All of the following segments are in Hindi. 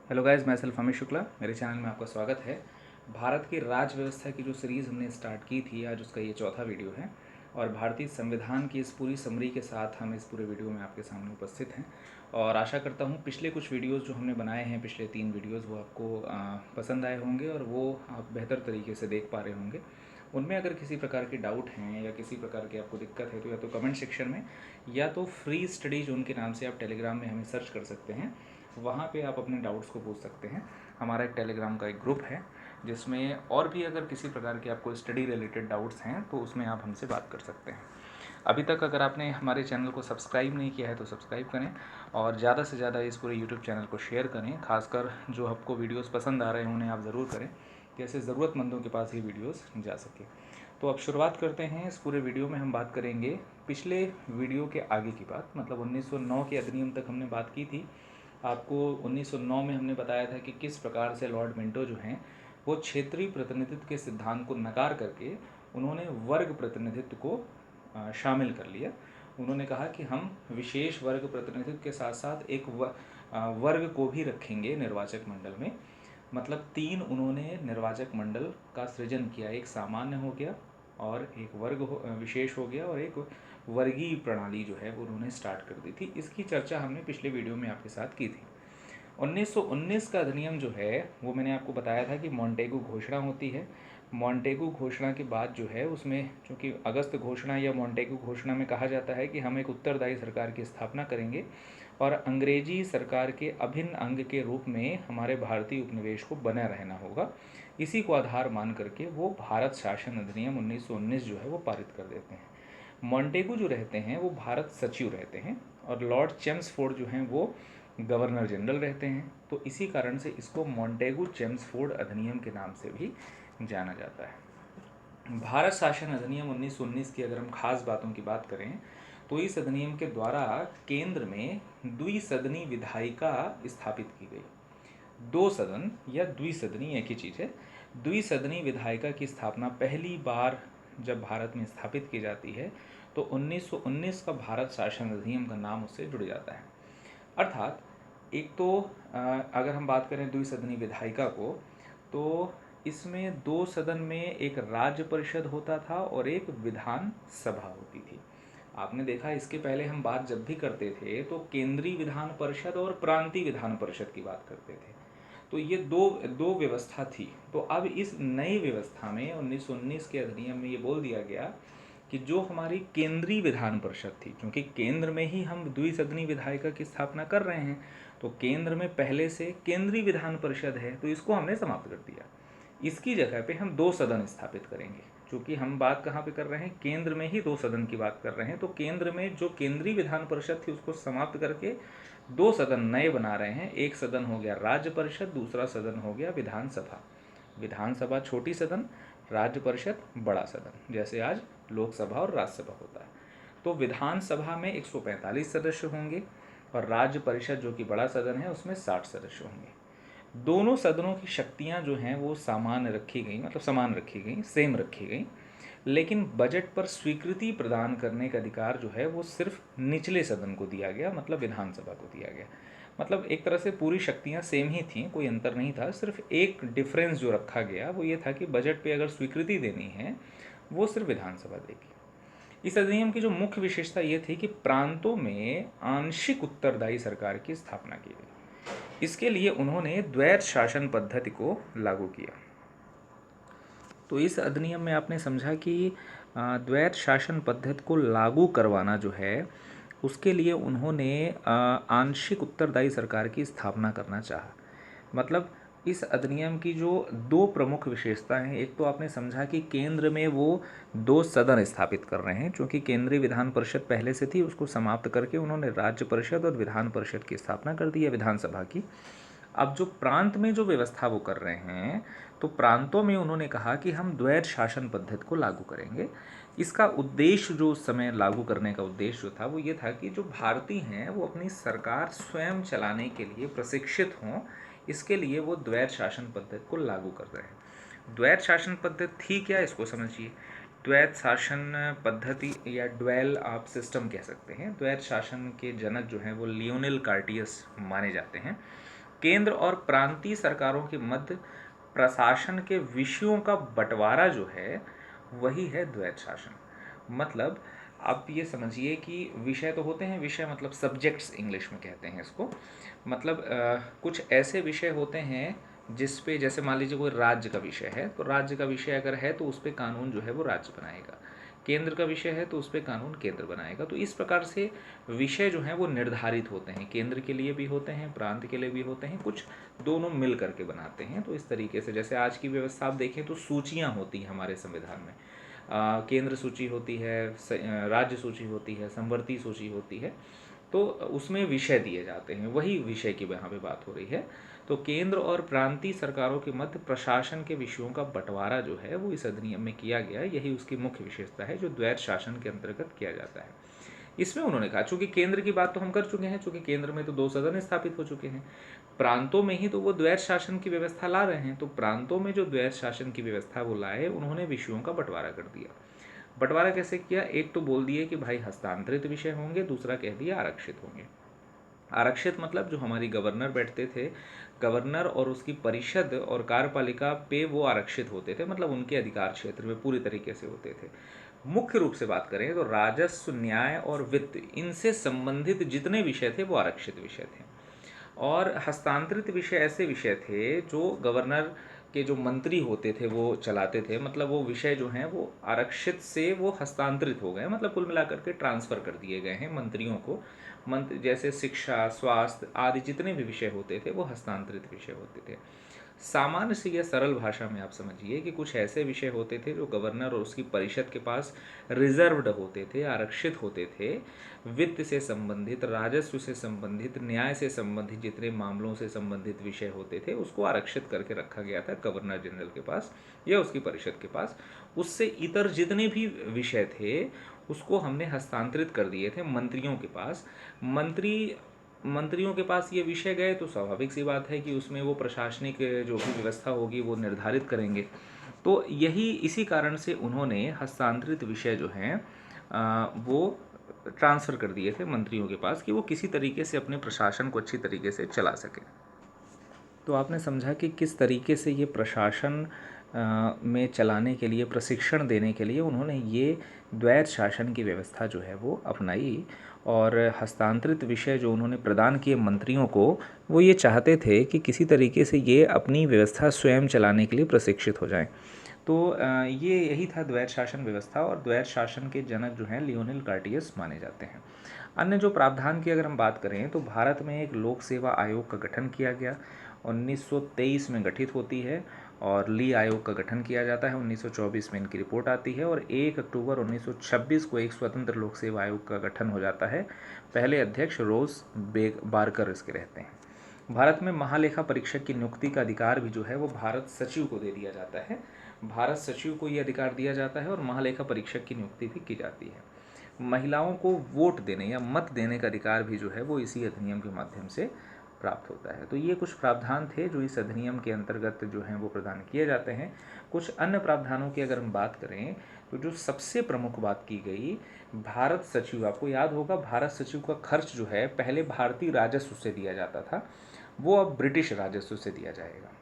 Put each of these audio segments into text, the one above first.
हेलो गाइस, मैं सेल्फ अमित शुक्ला। मेरे चैनल में आपका स्वागत है। भारत की राज व्यवस्था की जो सीरीज़ हमने स्टार्ट की थी, आज उसका ये चौथा वीडियो है और भारतीय संविधान की इस पूरी समरी के साथ हम इस पूरे वीडियो में आपके सामने उपस्थित हैं। और आशा करता हूँ पिछले कुछ वीडियोस जो हमने बनाए हैं, पिछले 3 वीडियोस, वो आपको पसंद आए होंगे और वो आप बेहतर तरीके से देख पा रहे होंगे। उनमें अगर किसी प्रकार के डाउट हैं या किसी प्रकार की आपको दिक्कत है तो या तो कमेंट सेक्शन में या तो फ्री स्टडी जोन के नाम से आप टेलीग्राम में हमें सर्च कर सकते हैं। वहाँ पे आप अपने डाउट्स को पूछ सकते हैं। हमारा एक टेलीग्राम का एक ग्रुप है जिसमें और भी अगर किसी प्रकार के आपको स्टडी रिलेटेड डाउट्स हैं तो उसमें आप हमसे बात कर सकते हैं। अभी तक अगर आपने हमारे चैनल को सब्सक्राइब नहीं किया है तो सब्सक्राइब करें और ज़्यादा से ज़्यादा इस पूरे यूट्यूब चैनल को शेयर करें। खासकर जो आपको वीडियोस पसंद आ रहे हैं उन्हें आप ज़रूर करें कि ऐसे ज़रूरतमंदों के पास ये वीडियोस जा सके। तो अब शुरुआत करते हैं। इस पूरे वीडियो में हम बात करेंगे पिछले वीडियो के आगे की बात, मतलब 1909 के अधिनियम तक हमने बात की थी। आपको 1909 में हमने बताया था कि किस प्रकार से लॉर्ड मिंटो जो हैं वो क्षेत्रीय प्रतिनिधित्व के सिद्धांत को नकार करके उन्होंने वर्ग प्रतिनिधित्व को शामिल कर लिया। उन्होंने कहा कि हम विशेष वर्ग प्रतिनिधित्व के साथ साथ एक वर्ग को भी रखेंगे निर्वाचक मंडल में। मतलब 3 उन्होंने निर्वाचक मंडल का सृजन किया, एक सामान्य हो गया और एक विशेष हो गया और एक वर्गीय प्रणाली जो है वो उन्होंने स्टार्ट कर दी थी। इसकी चर्चा हमने पिछले वीडियो में आपके साथ की थी। 1919 का अधिनियम जो है वो मैंने आपको बताया था कि मॉन्टेगू घोषणा होती है। मॉन्टेगू घोषणा के बाद जो है उसमें, चूँकि अगस्त घोषणा या मॉन्टेगू घोषणा में कहा जाता है कि हम एक उत्तरदायी सरकार की स्थापना करेंगे और अंग्रेजी सरकार के अभिन्न अंग के रूप में हमारे भारतीय उपनिवेश को बना रहना होगा। इसी को आधार मान करके वो भारत शासन अधिनियम 1919 जो है वो पारित कर देते हैं। मॉन्टेगू जो रहते हैं वो भारत सचिव रहते हैं और लॉर्ड चेम्सफोर्ड जो हैं वो गवर्नर जनरल रहते हैं। तो इसी कारण से इसको मॉन्टेगू चेम्सफोर्ड अधिनियम के नाम से भी जाना जाता है। भारत शासन अधिनियम 1919 की अगर हम खास बातों की बात करें तो इस अधिनियम के द्वारा केंद्र में द्विसदनी विधायिका स्थापित की गई। 2 सदन या द्विसदनी एक ही चीज़ है। द्विसदनी विधायिका की स्थापना पहली बार जब भारत में स्थापित की जाती है तो 1919 का भारत शासन अधिनियम का नाम उससे जुड़ जाता है। अर्थात एक तो अगर हम बात करें द्विसदनी विधायिका को, तो इसमें 2 सदन में एक राज्य परिषद होता था और एक विधान सभा होती थी। आपने देखा इसके पहले हम बात जब भी करते थे तो केंद्रीय विधान परिषद और प्रांतीय विधान परिषद की बात करते थे। तो ये दो दो व्यवस्था थी। तो अब इस नई व्यवस्था में 1919 के अधिनियम में ये बोल दिया गया कि जो हमारी केंद्रीय विधान परिषद थी, क्योंकि केंद्र में ही हम द्विसदनी विधायिका की स्थापना कर रहे हैं, तो केंद्र में पहले से केंद्रीय विधान परिषद है, तो इसको हमने समाप्त कर दिया। इसकी जगह पे हम 2 सदन स्थापित करेंगे। क्योंकि हम बात कहाँ पे कर रहे हैं, केंद्र में ही 2 सदन की बात कर रहे हैं, तो केंद्र में जो केंद्रीय विधान परिषद थी उसको समाप्त करके 2 सदन नए बना रहे हैं। एक सदन हो गया राज्य परिषद, दूसरा सदन हो गया विधानसभा। विधानसभा छोटी सदन, राज्य परिषद बड़ा सदन, जैसे आज लोकसभा और राज्यसभा होता है। तो विधानसभा में 145 सदस्य होंगे और राज्य परिषद जो कि बड़ा सदन है उसमें 60 सदस्य होंगे। दोनों सदनों की शक्तियां जो हैं वो सामान्य रखी गई, मतलब समान रखी गई, सेम रखी गई। लेकिन बजट पर स्वीकृति प्रदान करने का अधिकार जो है वो सिर्फ निचले सदन को दिया गया, मतलब विधानसभा को दिया गया। मतलब एक तरह से पूरी शक्तियां सेम ही थीं, कोई अंतर नहीं था। सिर्फ एक डिफरेंस जो रखा गया वो ये था कि बजट पे अगर स्वीकृति देनी है वो सिर्फ विधानसभा देगी। इस अधिनियम की जो मुख्य विशेषता ये थी कि प्रांतों में आंशिक उत्तरदायी सरकार की स्थापना की गई। इसके लिए उन्होंने द्वैत शासन पद्धति को लागू किया। तो इस अधिनियम में आपने समझा कि द्वैत शासन पद्धति को लागू करवाना जो है उसके लिए उन्होंने आंशिक उत्तरदायी सरकार की स्थापना करना चाहा। मतलब इस अधिनियम की जो 2 प्रमुख विशेषताएं हैं, एक तो आपने समझा कि केंद्र में वो 2 सदन स्थापित कर रहे हैं, क्योंकि केंद्रीय विधान परिषद पहले से थी, उसको समाप्त करके उन्होंने राज्य परिषद और विधान परिषद की स्थापना कर दी है, विधानसभा की। अब जो प्रांत में जो व्यवस्था वो कर रहे हैं, तो प्रांतों में उन्होंने कहा कि हम द्वैत शासन पद्धति को लागू करेंगे। इसका उद्देश्य, जो उस समय लागू करने का उद्देश्य जो था वो ये था कि जो भारतीय हैं वो अपनी सरकार स्वयं चलाने के लिए प्रशिक्षित हों, इसके लिए वो द्वैत शासन पद्धति को लागू कर रहे हैं। द्वैत शासन पद्धति थी क्या, इसको समझिए। द्वैत शासन पद्धति या ड्वेल आप सिस्टम कह सकते हैं। द्वैत शासन के जनक जो हैं वो लियोनेल कार्टियस माने जाते हैं। केंद्र और प्रांतीय सरकारों के मध्य प्रशासन के विषयों का बंटवारा जो है वही है द्वैत शासन। मतलब आप ये समझिए कि विषय तो होते हैं, विषय मतलब सब्जेक्ट्स इंग्लिश में कहते हैं इसको। मतलब कुछ ऐसे विषय होते हैं जिस पे, जैसे मान लीजिए कोई राज्य का विषय है, तो राज्य का विषय अगर है तो उस पर कानून जो है वो राज्य बनाएगा। केंद्र का विषय है तो उस पर कानून केंद्र बनाएगा। तो इस प्रकार से विषय जो हैं वो निर्धारित होते हैं, केंद्र के लिए भी होते हैं, प्रांत के लिए भी होते हैं, कुछ दोनों मिल करके बनाते हैं। तो इस तरीके से जैसे आज की व्यवस्था आप देखें तो सूचियाँ होती हैं हमारे संविधान में। केंद्र सूची होती है, राज्य सूची होती है, संवर्ती सूची होती है। तो उसमें विषय दिए जाते हैं, वही विषय की यहाँ पे बात हो रही है। तो केंद्र और प्रांतीय सरकारों के मध्य प्रशासन के विषयों का बंटवारा जो है वो इस अधिनियम में किया गया है। यही उसकी मुख्य विशेषता है जो द्वैत शासन के अंतर्गत किया जाता है। इसमें उन्होंने कहा, चूंकि केंद्र की बात तो हम कर चुके हैं, चूंकि केंद्र में तो 2 सदन स्थापित हो चुके हैं, प्रांतों में ही तो वो द्वैत शासन की व्यवस्था ला रहे हैं। तो प्रांतों में जो द्वैत शासन की व्यवस्था वो लाए, उन्होंने विषयों का बंटवारा कर दिया। बंटवारा कैसे किया? एक तो बोल दिए कि भाई हस्तांतरित विषय होंगे, दूसरा कह दिया आरक्षित होंगे। आरक्षित मतलब जो हमारी गवर्नर बैठते थे, गवर्नर और उसकी परिषद और कार्यपालिका पे वो आरक्षित होते थे, मतलब उनके अधिकार क्षेत्र में पूरी तरीके से होते थे। मुख्य रूप से बात करें तो राजस्व, न्याय और वित्त, इनसे संबंधित जितने विषय थे वो आरक्षित विषय थे। और हस्तांतरित विषय ऐसे विषय थे जो गवर्नर के जो मंत्री होते थे वो चलाते थे। मतलब वो विषय जो हैं वो आरक्षित से वो हस्तांतरित हो गए, मतलब कुल मिलाकर के ट्रांसफ़र कर दिए गए हैं मंत्रियों को। मंत्री जैसे शिक्षा, स्वास्थ्य आदि जितने भी विषय होते थे वो हस्तांतरित विषय होते थे। सामान्य सी या सरल भाषा में आप समझिए कि कुछ ऐसे विषय होते थे जो गवर्नर और उसकी परिषद के पास रिजर्व्ड होते थे, आरक्षित होते थे। वित्त से संबंधित, राजस्व से संबंधित, न्याय से संबंधित जितने मामलों से संबंधित विषय होते थे उसको आरक्षित करके रखा गया था गवर्नर जनरल के पास या उसकी परिषद के पास। उससे इतर जितने भी विषय थे उसको हमने हस्तांतरित कर दिए थे मंत्रियों के पास। मंत्रियों के पास ये विषय गए तो स्वाभाविक सी बात है कि उसमें वो प्रशासनिक जो भी व्यवस्था होगी वो निर्धारित करेंगे। तो यही इसी कारण से उन्होंने हस्तांतरित विषय जो हैं वो ट्रांसफ़र कर दिए थे मंत्रियों के पास कि वो किसी तरीके से अपने प्रशासन को अच्छी तरीके से चला सकें। तो आपने समझा कि किस तरीके से ये प्रशासन में चलाने के लिए, प्रशिक्षण देने के लिए उन्होंने ये द्वैत शासन की व्यवस्था जो है वो अपनाई। और हस्तांतरित विषय जो उन्होंने प्रदान किए मंत्रियों को, वो ये चाहते थे कि किसी तरीके से ये अपनी व्यवस्था स्वयं चलाने के लिए प्रशिक्षित हो जाएं। तो ये यही था द्वैत शासन व्यवस्था। और द्वैत शासन के जनक जो हैं लियोनेल कार्टियस माने जाते हैं। अन्य जो प्रावधान की अगर हम बात करें तो भारत में एक लोक सेवा आयोग का गठन किया गया, 1923 में गठित होती है। और ली आयोग का गठन किया जाता है, 1924 में इनकी रिपोर्ट आती है। और 1 अक्टूबर 1926 को एक स्वतंत्र लोक सेवा आयोग का गठन हो जाता है। पहले अध्यक्ष रोज बारकर इसके रहते हैं। भारत में महालेखा परीक्षक की नियुक्ति का अधिकार भी जो है वो भारत सचिव को दे दिया जाता है। भारत सचिव को ये अधिकार दिया जाता है और महालेखा परीक्षक की नियुक्ति भी की जाती है। महिलाओं को वोट देने या मत देने का अधिकार भी जो है वो इसी अधिनियम के माध्यम से प्राप्त होता है। तो ये कुछ प्रावधान थे जो इस अधिनियम के अंतर्गत जो हैं वो प्रदान किए जाते हैं। कुछ अन्य प्रावधानों की अगर हम बात करें तो जो सबसे प्रमुख बात की गई, भारत सचिव, आपको याद होगा भारत सचिव का खर्च जो है पहले भारतीय राजस्व से दिया जाता था, वो अब ब्रिटिश राजस्व से दिया जाएगा।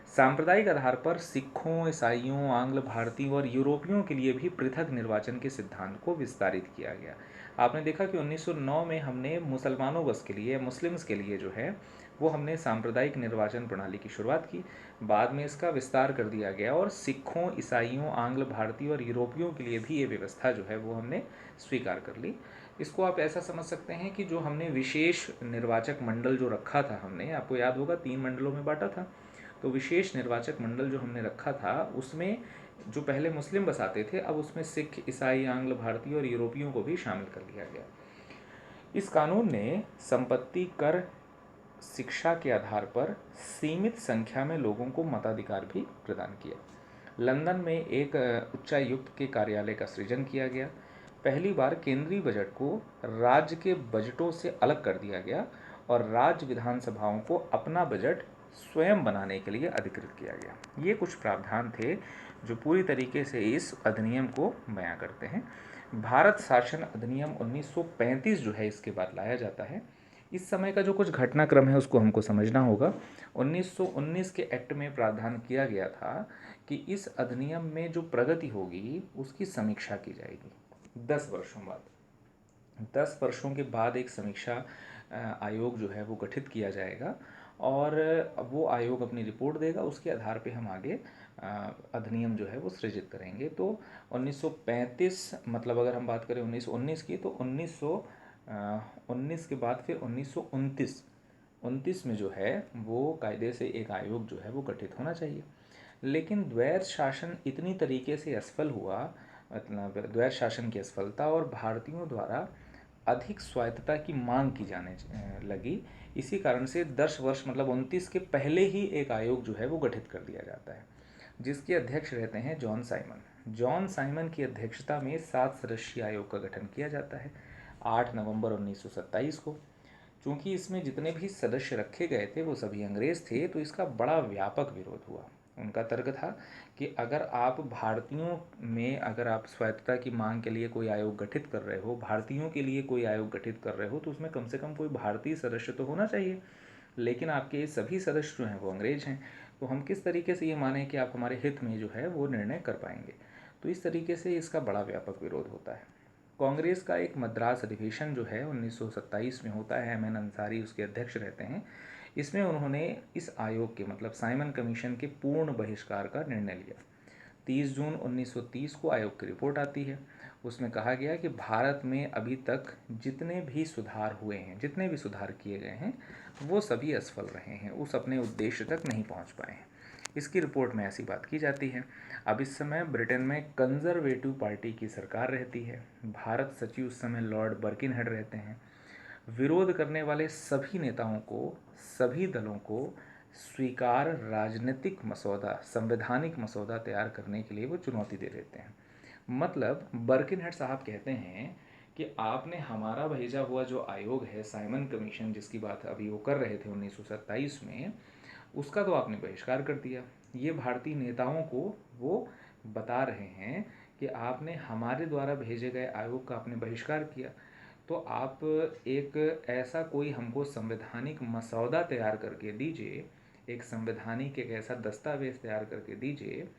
सांप्रदायिक आधार पर सिखों, ईसाइयों, आंग्ल भारतीयों और यूरोपियों के लिए भी पृथक निर्वाचन के सिद्धांत को विस्तारित किया गया। आपने देखा कि 1909 में हमने मुसलमानों बस के लिए, मुस्लिम्स के लिए जो है वो हमने सांप्रदायिक निर्वाचन प्रणाली की शुरुआत की। बाद में इसका विस्तार कर दिया गया और सिखों, ईसाइयों, आंग्ल भारतीयों और यूरोपियों के लिए भी ये व्यवस्था जो है वो हमने स्वीकार कर ली। इसको आप ऐसा समझ सकते हैं कि जो हमने विशेष निर्वाचक मंडल जो रखा था हमने, आपको याद होगा 3 मंडलों में बांटा था। तो विशेष निर्वाचक मंडल जो हमने रखा था उसमें जो पहले मुस्लिम बसाते थे, अब उसमें सिख, ईसाई, आंग्ल भारतीय और यूरोपियों को भी शामिल कर लिया गया। इस कानून ने संपत्ति कर, शिक्षा के आधार पर सीमित संख्या में लोगों को मताधिकार भी प्रदान किया। लंदन में एक उच्चायुक्त के कार्यालय का सृजन किया गया। पहली बार केंद्रीय बजट को राज्य के बजटों से अलग कर दिया गया और राज्य विधानसभाओं को अपना बजट स्वयं बनाने के लिए अधिकृत किया गया। ये कुछ प्रावधान थे जो पूरी तरीके से इस अधिनियम को बयां करते हैं। भारत शासन अधिनियम 1935 जो है इसके बाद लाया जाता है। इस समय का जो कुछ घटनाक्रम है उसको हमको समझना होगा। 1919 के एक्ट में प्रावधान किया गया था कि इस अधिनियम में जो प्रगति होगी उसकी समीक्षा की जाएगी 10 वर्षों बाद। 10 वर्षों के बाद एक समीक्षा आयोग जो है वो गठित किया जाएगा और वो आयोग अपनी रिपोर्ट देगा, उसके आधार पे हम आगे अधिनियम जो है वो सृजित करेंगे। तो 1935 मतलब अगर हम बात करें 1919 की, तो 1919 के बाद फिर 1929 में जो है वो कायदे से एक आयोग जो है वो गठित होना चाहिए। लेकिन द्वैत शासन इतनी तरीके से असफल हुआ, मतलब द्वैत शासन की असफलता और भारतीयों द्वारा अधिक स्वायत्तता की मांग की जाने लगी। इसी कारण से 10 वर्ष मतलब 29 के पहले ही एक आयोग जो है वो गठित कर दिया जाता है, जिसके अध्यक्ष रहते हैं जॉन साइमन। जॉन साइमन की अध्यक्षता में 7 सदस्यीय आयोग का गठन किया जाता है 8 नवंबर 1927 को। चूँकि इसमें जितने भी सदस्य रखे गए थे वो सभी अंग्रेज़ थे, तो इसका बड़ा व्यापक विरोध हुआ। उनका तर्क था कि अगर आप भारतीयों में अगर आप स्वायत्तता की मांग के लिए कोई आयोग गठित कर रहे हो, भारतीयों के लिए कोई आयोग गठित कर रहे हो, तो उसमें कम से कम कोई भारतीय सदस्य तो होना चाहिए। लेकिन आपके सभी सदस्य जो हैं वो अंग्रेज हैं, तो हम किस तरीके से ये माने कि आप हमारे हित में जो है वो निर्णय कर पाएंगे। तो इस तरीके से इसका बड़ा व्यापक विरोध होता है। कांग्रेस का एक मद्रास अधिवेशन जो है 1927 में होता है, एम एन अंसारी उसके अध्यक्ष रहते हैं। इसमें उन्होंने इस आयोग के मतलब साइमन कमीशन के पूर्ण बहिष्कार का निर्णय लिया। 30 जून 1930 को आयोग की रिपोर्ट आती है। उसमें कहा गया कि भारत में अभी तक जितने भी सुधार हुए हैं, जितने भी सुधार किए गए हैं, वो सभी असफल रहे हैं, उस अपने उद्देश्य तक नहीं पहुंच पाए हैं। इसकी रिपोर्ट में ऐसी बात की जाती है। अब इस समय ब्रिटेन में कंजर्वेटिव पार्टी की सरकार रहती है। भारत सचिव उस समय लॉर्ड बर्किनहेड रहते हैं। विरोध करने वाले सभी नेताओं को, सभी दलों को स्वीकार राजनीतिक मसौदा, संवैधानिक मसौदा तैयार करने के लिए वो चुनौती दे देते हैं। मतलब बर्किनहेड साहब कहते हैं कि आपने हमारा भेजा हुआ जो आयोग है साइमन कमीशन, जिसकी बात अभी वो कर रहे थे 1927 में, उसका तो आपने बहिष्कार कर दिया। ये भारतीय नेताओं को वो बता रहे हैं कि आपने हमारे द्वारा भेजे गए आयोग का आपने बहिष्कार किया, तो आप एक ऐसा कोई हमको संवैधानिक मसौदा तैयार करके दीजिए, एक संवैधानिक एक ऐसा दस्तावेज तैयार करके दीजिए।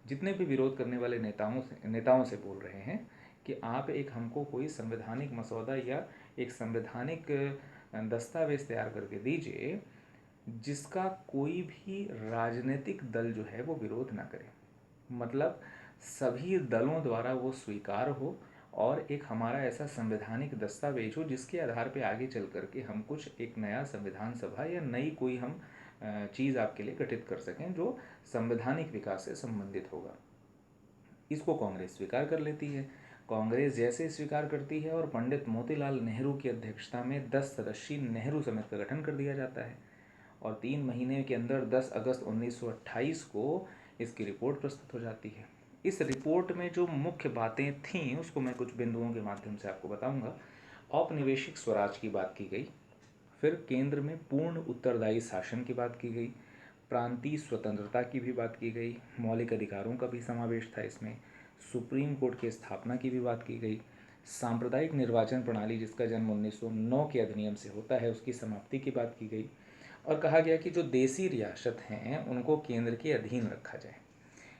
जितने भी विरोध करने वाले नेताओं से बोल रहे हैं कि आप एक हमको कोई संवैधानिक मसौदा या एक संवैधानिक दस्तावेज तैयार करके दीजिए जिसका कोई भी राजनीतिक दल जो है वो विरोध ना करे। मतलब सभी दलों द्वारा वो स्वीकार हो और एक हमारा ऐसा संवैधानिक दस्तावेज हो जिसके आधार पे आगे चल कर के हम कुछ एक नया संविधान सभा या नई कोई हम चीज़ आपके लिए गठित कर सकें जो संवैधानिक विकास से संबंधित होगा। इसको कांग्रेस स्वीकार कर लेती है। कांग्रेस जैसे स्वीकार करती है और पंडित मोतीलाल नेहरू की अध्यक्षता में 10 सदस्यीय नेहरू समिति का गठन कर दिया जाता है और 3 महीने के अंदर 10 अगस्त 1928 को इसकी रिपोर्ट प्रस्तुत हो जाती है। इस रिपोर्ट में जो मुख्य बातें थीं उसको मैं कुछ बिंदुओं के माध्यम से आपको बताऊंगा। औपनिवेशिक स्वराज की बात की गई, फिर केंद्र में पूर्ण उत्तरदायी शासन की बात की गई, प्रांतीय स्वतंत्रता की भी बात की गई, मौलिक अधिकारों का भी समावेश था इसमें, सुप्रीम कोर्ट की स्थापना की भी बात की गई, सांप्रदायिक निर्वाचन प्रणाली जिसका जन्म 1909 के अधिनियम से होता है उसकी समाप्ति की बात की गई और कहा गया कि जो देसी रियासत हैं उनको केंद्र के अधीन रखा जाए।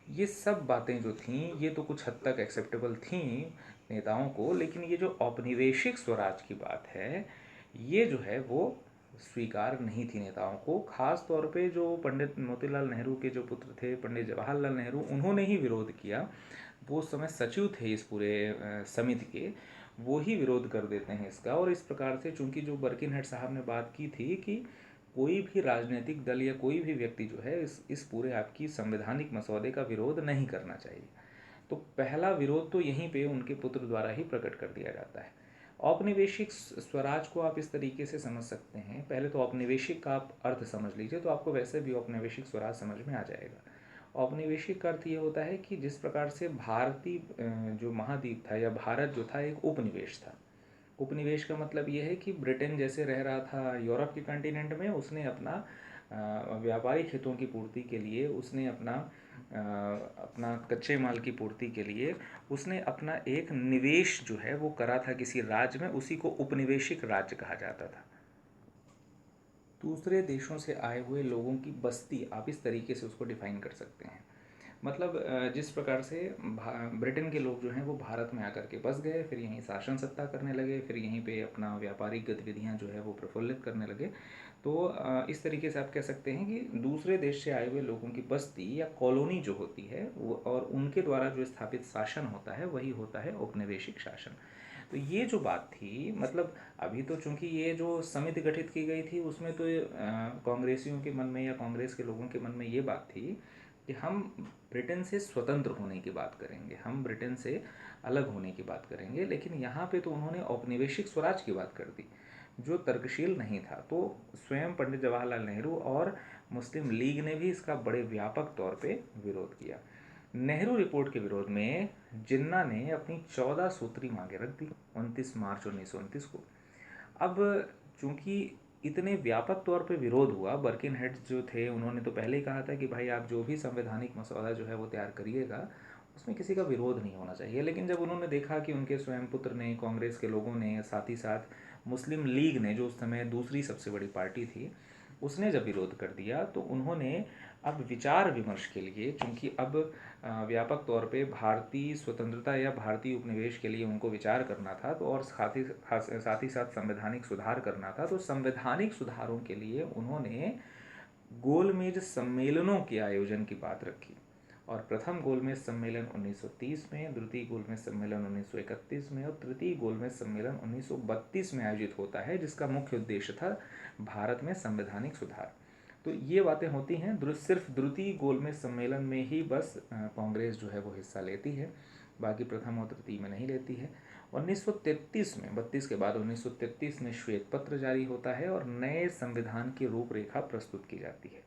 ये सब बातें जो थीं ये तो कुछ हद तक एक्सेप्टेबल थीं नेताओं को, लेकिन ये जो औपनिवेशिक स्वराज की बात है ये जो है वो स्वीकार नहीं थी नेताओं को। खास तौर पे जो पंडित मोतीलाल नेहरू के जो पुत्र थे पंडित जवाहरलाल नेहरू, उन्होंने ही विरोध किया। वो उस समय सचिव थे इस पूरे समिति के, वो ही विरोध कर देते हैं इसका। और इस प्रकार से चूंकि जो बर्किनहेड साहब ने बात की थी कि कोई भी राजनीतिक दल या कोई भी व्यक्ति जो है इस पूरे आपकी संवैधानिक मसौदे का विरोध नहीं करना चाहिए, तो पहला विरोध तो यहीं पे उनके पुत्र द्वारा ही प्रकट कर दिया जाता है। औपनिवेशिक स्वराज को आप इस तरीके से समझ सकते हैं। पहले तो औपनिवेशिक का आप अर्थ समझ लीजिए तो आपको वैसे भी औपनिवेशिक स्वराज समझ में आ जाएगा। औपनिवेशिक का अर्थ ये होता है कि जिस प्रकार से भारतीय जो महाद्वीप था या भारत जो था एक उपनिवेश था। उपनिवेश का मतलब ये है कि ब्रिटेन जैसे रह रहा था यूरोप के कंटिनेंट में, उसने अपना व्यापारिक हितों की पूर्ति के लिए, उसने अपना कच्चे माल की पूर्ति के लिए उसने अपना एक निवेश जो है वो करा था किसी राज्य में, उसी को उपनिवेशिक राज्य कहा जाता था। दूसरे देशों से आए हुए लोगों की बस्ती, आप इस तरीके से उसको डिफाइन कर सकते हैं। मतलब जिस प्रकार से ब्रिटेन के लोग जो हैं वो भारत में आकर के बस गए, फिर यहीं शासन सत्ता करने लगे, फिर यहीं पे अपना व्यापारिक गतिविधियां जो है वो प्रफुल्लित करने लगे। तो इस तरीके से आप कह सकते हैं कि दूसरे देश से आए हुए लोगों की बस्ती या कॉलोनी जो होती है वो, और उनके द्वारा जो स्थापित शासन होता है वही होता है औपनिवेशिक शासन। तो ये जो बात थी, मतलब अभी तो चूंकि ये जो समिति गठित की गई थी उसमें तो कांग्रेसियों के मन में या कांग्रेस के लोगों के मन में ये बात थी कि हम ब्रिटेन से स्वतंत्र होने की बात करेंगे, हम ब्रिटेन से अलग होने की बात करेंगे। लेकिन यहाँ पे तो उन्होंने औपनिवेशिक स्वराज की बात कर दी, जो तर्कशील नहीं था। तो स्वयं पंडित जवाहरलाल नेहरू और मुस्लिम लीग ने भी इसका बड़े व्यापक तौर पे विरोध किया। नेहरू रिपोर्ट के विरोध में जिन्ना ने अपनी 14 सूत्री मांगे रख दी 29 मार्च 1929 को। अब चूंकि इतने व्यापक तौर पे विरोध हुआ, बर्किन हेड्स जो थे उन्होंने तो पहले ही कहा था कि भाई आप जो भी संवैधानिक मसौदा जो है वो तैयार करिएगा उसमें किसी का विरोध नहीं होना चाहिए। लेकिन जब उन्होंने देखा कि उनके स्वयं पुत्र ने, कांग्रेस के लोगों ने, साथ ही साथ मुस्लिम लीग ने जो उस समय दूसरी सबसे बड़ी पार्टी थी, उसने जब विरोध कर दिया, तो उन्होंने अब विचार विमर्श के लिए, चूंकि अब व्यापक तौर पे भारतीय स्वतंत्रता या भारतीय उपनिवेश के लिए उनको विचार करना था, तो और साथ ही साथ संवैधानिक सुधार करना था। तो संवैधानिक सुधारों के लिए उन्होंने गोलमेज सम्मेलनों के आयोजन की बात रखी। और प्रथम गोलमेज सम्मेलन 1930 में, द्वितीय गोलमेज सम्मेलन 1931 में और तृतीय गोलमेज सम्मेलन 1932 में आयोजित होता है, जिसका मुख्य उद्देश्य था भारत में संवैधानिक सुधार। तो ये बातें होती हैं। सिर्फ द्वितीय गोलमेज सम्मेलन में ही बस कांग्रेस जो है वो हिस्सा लेती है, बाकी प्रथम और तृतीय में नहीं लेती है। 1933 में, 32 के बाद 1933 में श्वेत पत्र जारी होता है और नए संविधान की रूपरेखा प्रस्तुत की जाती है।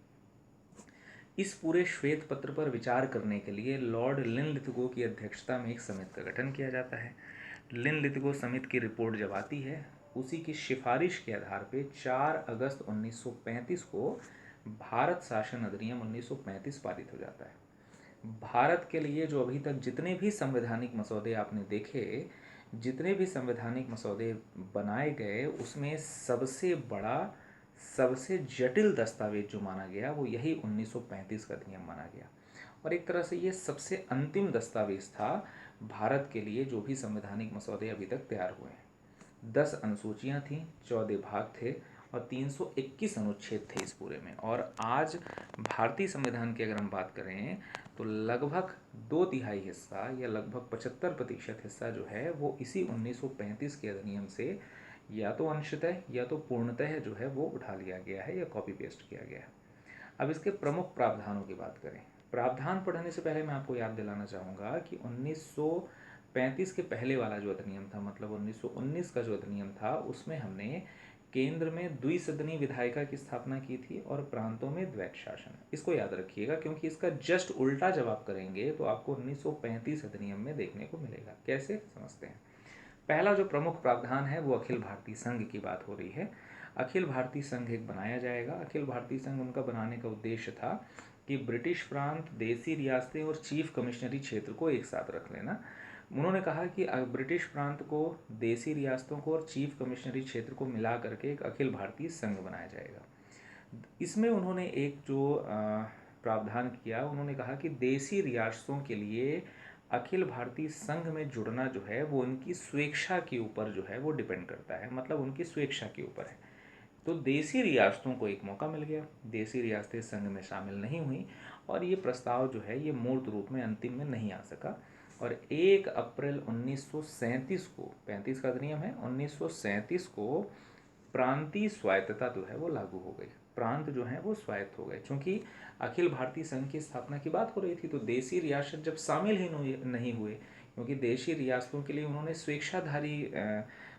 इस पूरे श्वेत पत्र पर विचार करने के लिए लॉर्ड लिनलिथगो की अध्यक्षता में एक समिति का गठन किया जाता है। लिनलिथगो समिति की रिपोर्ट जब आती है, उसी की सिफारिश के आधार पर 4 अगस्त 1935 को भारत शासन अधिनियम 1935 पारित हो जाता है। भारत के लिए जो अभी तक जितने भी संवैधानिक मसौदे आपने देखे, जितने भी संवैधानिक मसौदे बनाए गए, उसमें सबसे बड़ा, सबसे जटिल दस्तावेज जो माना गया वो यही 1935 का अधिनियम माना गया। और एक तरह से ये सबसे अंतिम दस्तावेज था भारत के लिए जो भी संवैधानिक मसौदे अभी तक तैयार हुए हैं। 10 अनुसूचियाँ थीं, 14 भाग थे और 321 अनुच्छेद थे इस पूरे में। और आज भारतीय संविधान की अगर हम बात करें तो लगभग 2/3 हिस्सा या लगभग 75% हिस्सा जो है वो इसी 1935 के अधिनियम से या तो अंशतः या तो पूर्णतः जो है वो उठा लिया गया है या कॉपी पेस्ट किया गया है। अब इसके प्रमुख प्रावधानों की बात करें। प्रावधान पढ़ने से पहले मैं आपको याद दिलाना चाहूँगा कि 1935 के पहले वाला जो अधिनियम था, मतलब 1919 का जो अधिनियम था, उसमें हमने केंद्र में द्विसदनी विधायिका की स्थापना की थी और प्रांतों में द्वैत शासन। इसको याद रखिएगा, क्योंकि इसका जस्ट उल्टा जब आप करेंगे तो आपको 1935 अधिनियम में देखने को मिलेगा। कैसे, समझते हैं। पहला जो प्रमुख प्रावधान है वो अखिल भारतीय संघ की बात हो रही है। अखिल भारतीय संघ एक बनाया जाएगा। अखिल भारतीय संघ उनका बनाने का उद्देश्य था कि ब्रिटिश प्रांत, देसी रियासतें और चीफ कमिश्नरी क्षेत्र को एक साथ रख लेना। उन्होंने कहा कि ब्रिटिश प्रांत को, देसी रियासतों को और चीफ कमिश्नरी क्षेत्र को मिला करके एक अखिल भारतीय संघ बनाया जाएगा। इसमें उन्होंने एक जो प्रावधान किया, उन्होंने कहा कि देसी रियासतों के लिए अखिल भारतीय संघ में जुड़ना जो है वो उनकी स्वेच्छा के ऊपर जो है वो डिपेंड करता है, मतलब उनकी स्वेच्छा के ऊपर है। तो देसी रियासतों को एक मौका मिल गया, देसी रियासतें संघ में शामिल नहीं हुई और ये प्रस्ताव जो है ये मूर्त रूप में अंतिम में नहीं आ सका। और 1 अप्रैल 1937 को, 35 का अधिनियम है, 1937 को प्रांतीय स्वायत्तता जो है वो लागू हो गई। प्रांत जो हैं वो स्वायत्त हो गए। चूंकि अखिल भारतीय संघ की स्थापना की बात हो रही थी तो देसी रियासत जब शामिल ही नहीं हुए, क्योंकि देशी रियासतों के लिए उन्होंने स्वेच्छाधारी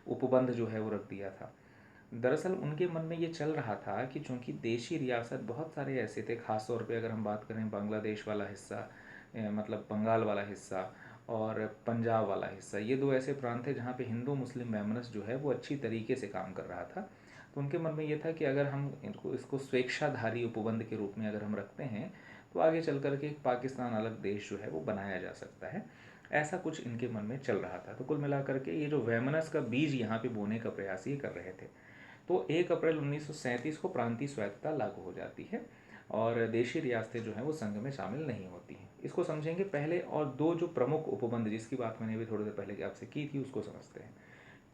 उपबंध जो है वो रख दिया था। दरअसल उनके मन में ये चल रहा था कि चूंकि देशी रियासत बहुत सारे ऐसे थे, ख़ास तौर पे अगर हम बात करें बांग्लादेश वाला हिस्सा, मतलब बंगाल वाला हिस्सा और पंजाब वाला हिस्सा, ये दो ऐसे प्रांत थे जहाँ पे हिंदू मुस्लिम वैमनस्य जो है वो अच्छी तरीके से काम कर रहा था। तो उनके मन में ये था कि अगर हम इसको स्वेच्छाधारी उपबंध के रूप में अगर हम रखते हैं तो आगे चल कर के पाकिस्तान अलग देश जो है वो बनाया जा सकता है। ऐसा कुछ इनके मन में चल रहा था। तो कुल मिलाकर के ये जो वैमनस्य का बीज यहाँ पे बोने का प्रयास ये कर रहे थे। तो 1 अप्रैल 1937 को प्रांतीय स्वायत्तता लागू हो जाती है और देशी रियासतें जो हैं वो संघ में शामिल नहीं होती हैं। इसको समझेंगे पहले, और दो जो प्रमुख उपबंध जिसकी बात मैंने भी थोड़ी देर पहले आपसे की थी उसको समझते हैं।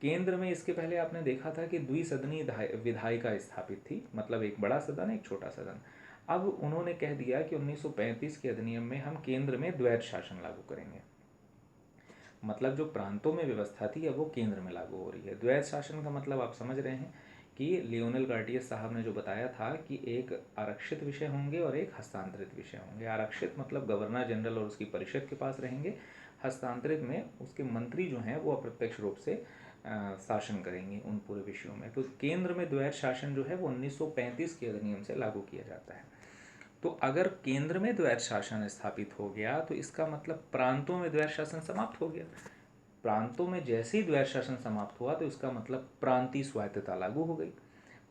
केंद्र में इसके पहले आपने देखा था कि द्विसदनीय विधायिका स्थापित थी, मतलब एक बड़ा सदन एक छोटा सदन। अब उन्होंने कह दिया कि 1935 के अधिनियम में हम केंद्र में द्वैध शासन लागू करेंगे, मतलब जो प्रांतों में व्यवस्था थी अब वो केंद्र में लागू हो रही है। द्वैध शासन का मतलब आप समझ रहे हैं कि लियोनेल गार्टियस साहब ने जो बताया था कि एक आरक्षित विषय होंगे और एक हस्तांतरित विषय होंगे। आरक्षित मतलब गवर्नर जनरल और उसकी परिषद के पास रहेंगे, हस्तांतरित में उसके मंत्री जो हैं वो अप्रत्यक्ष रूप से शासन करेंगे उन पूरे विषयों में। तो केंद्र में द्वैध शासन जो है वो 1935 के अधिनियम से लागू किया जाता है। तो अगर केंद्र में द्वैध शासन स्थापित हो गया तो इसका मतलब प्रांतों में द्वैध शासन समाप्त हो गया। प्रांतों में जैसे ही द्वैध शासन समाप्त हुआ तो इसका मतलब प्रांतीय स्वायत्तता लागू हो गई,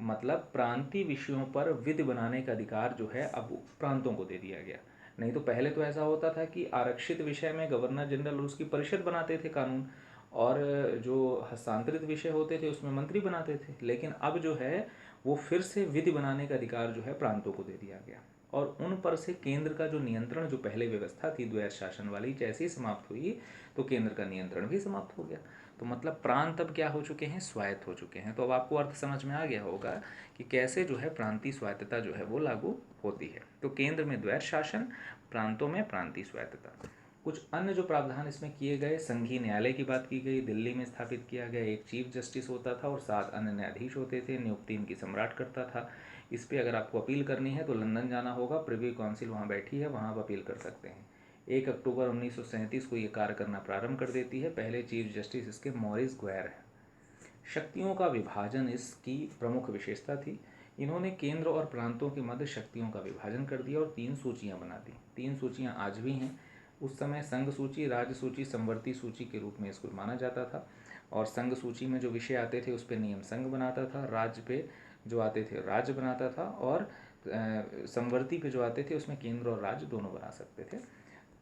मतलब प्रांतीय विषयों पर विधि बनाने का अधिकार जो है अब प्रांतों को दे दिया गया। नहीं तो पहले तो ऐसा होता था कि आरक्षित विषय में गवर्नर जनरल और उसकी परिषद बनाते थे कानून, और जो हस्तांतरित विषय होते थे उसमें मंत्री बनाते थे। लेकिन अब जो है वो फिर से विधि बनाने का अधिकार जो है प्रांतों को दे दिया गया, और उन पर से केंद्र का जो नियंत्रण, जो पहले व्यवस्था थी द्वैध शासन वाली, जैसे ही समाप्त हुई तो केंद्र का नियंत्रण भी समाप्त हो गया। तो मतलब प्रांत अब क्या हो चुके हैं, स्वायत्त हो चुके हैं। तो अब आपको अर्थ समझ में आ गया होगा कि कैसे जो है प्रांतीय स्वायत्तता जो है वो लागू होती है। तो केंद्र में द्वैध शासन, प्रांतों में प्रांतीय स्वायत्तता। कुछ अन्य जो प्रावधान इसमें किए गए, संघीय न्यायालय की बात की गई, दिल्ली में स्थापित किया गया। एक चीफ जस्टिस होता था और 7 अन्य न्यायाधीश होते थे, नियुक्ति इनकी सम्राट करता था। इस पर अगर आपको अपील करनी है तो लंदन जाना होगा, प्रिवी काउंसिल वहाँ बैठी है, वहाँ आप अपील कर सकते हैं। 1 अक्टूबर 1937 को ये कार्य करना प्रारंभ कर देती है। पहले चीफ जस्टिस इसके मॉरिस ग्वेर हैं। शक्तियों का विभाजन इसकी प्रमुख विशेषता थी। इन्होंने केंद्र और प्रांतों के मध्य शक्तियों का विभाजन कर दिया और 3 सूचियाँ बना दी। 3 सूचियाँ आज भी हैं। उस समय संघ सूची, राज्य सूची, संवर्ती सूची के रूप में इसको माना जाता था। और संघ सूची में जो विषय आते थे उस पर नियम संघ बनाता था, राज्य पे जो आते थे राज्य बनाता था, और संवर्ती पे जो आते थे उसमें केंद्र और राज्य दोनों बना सकते थे।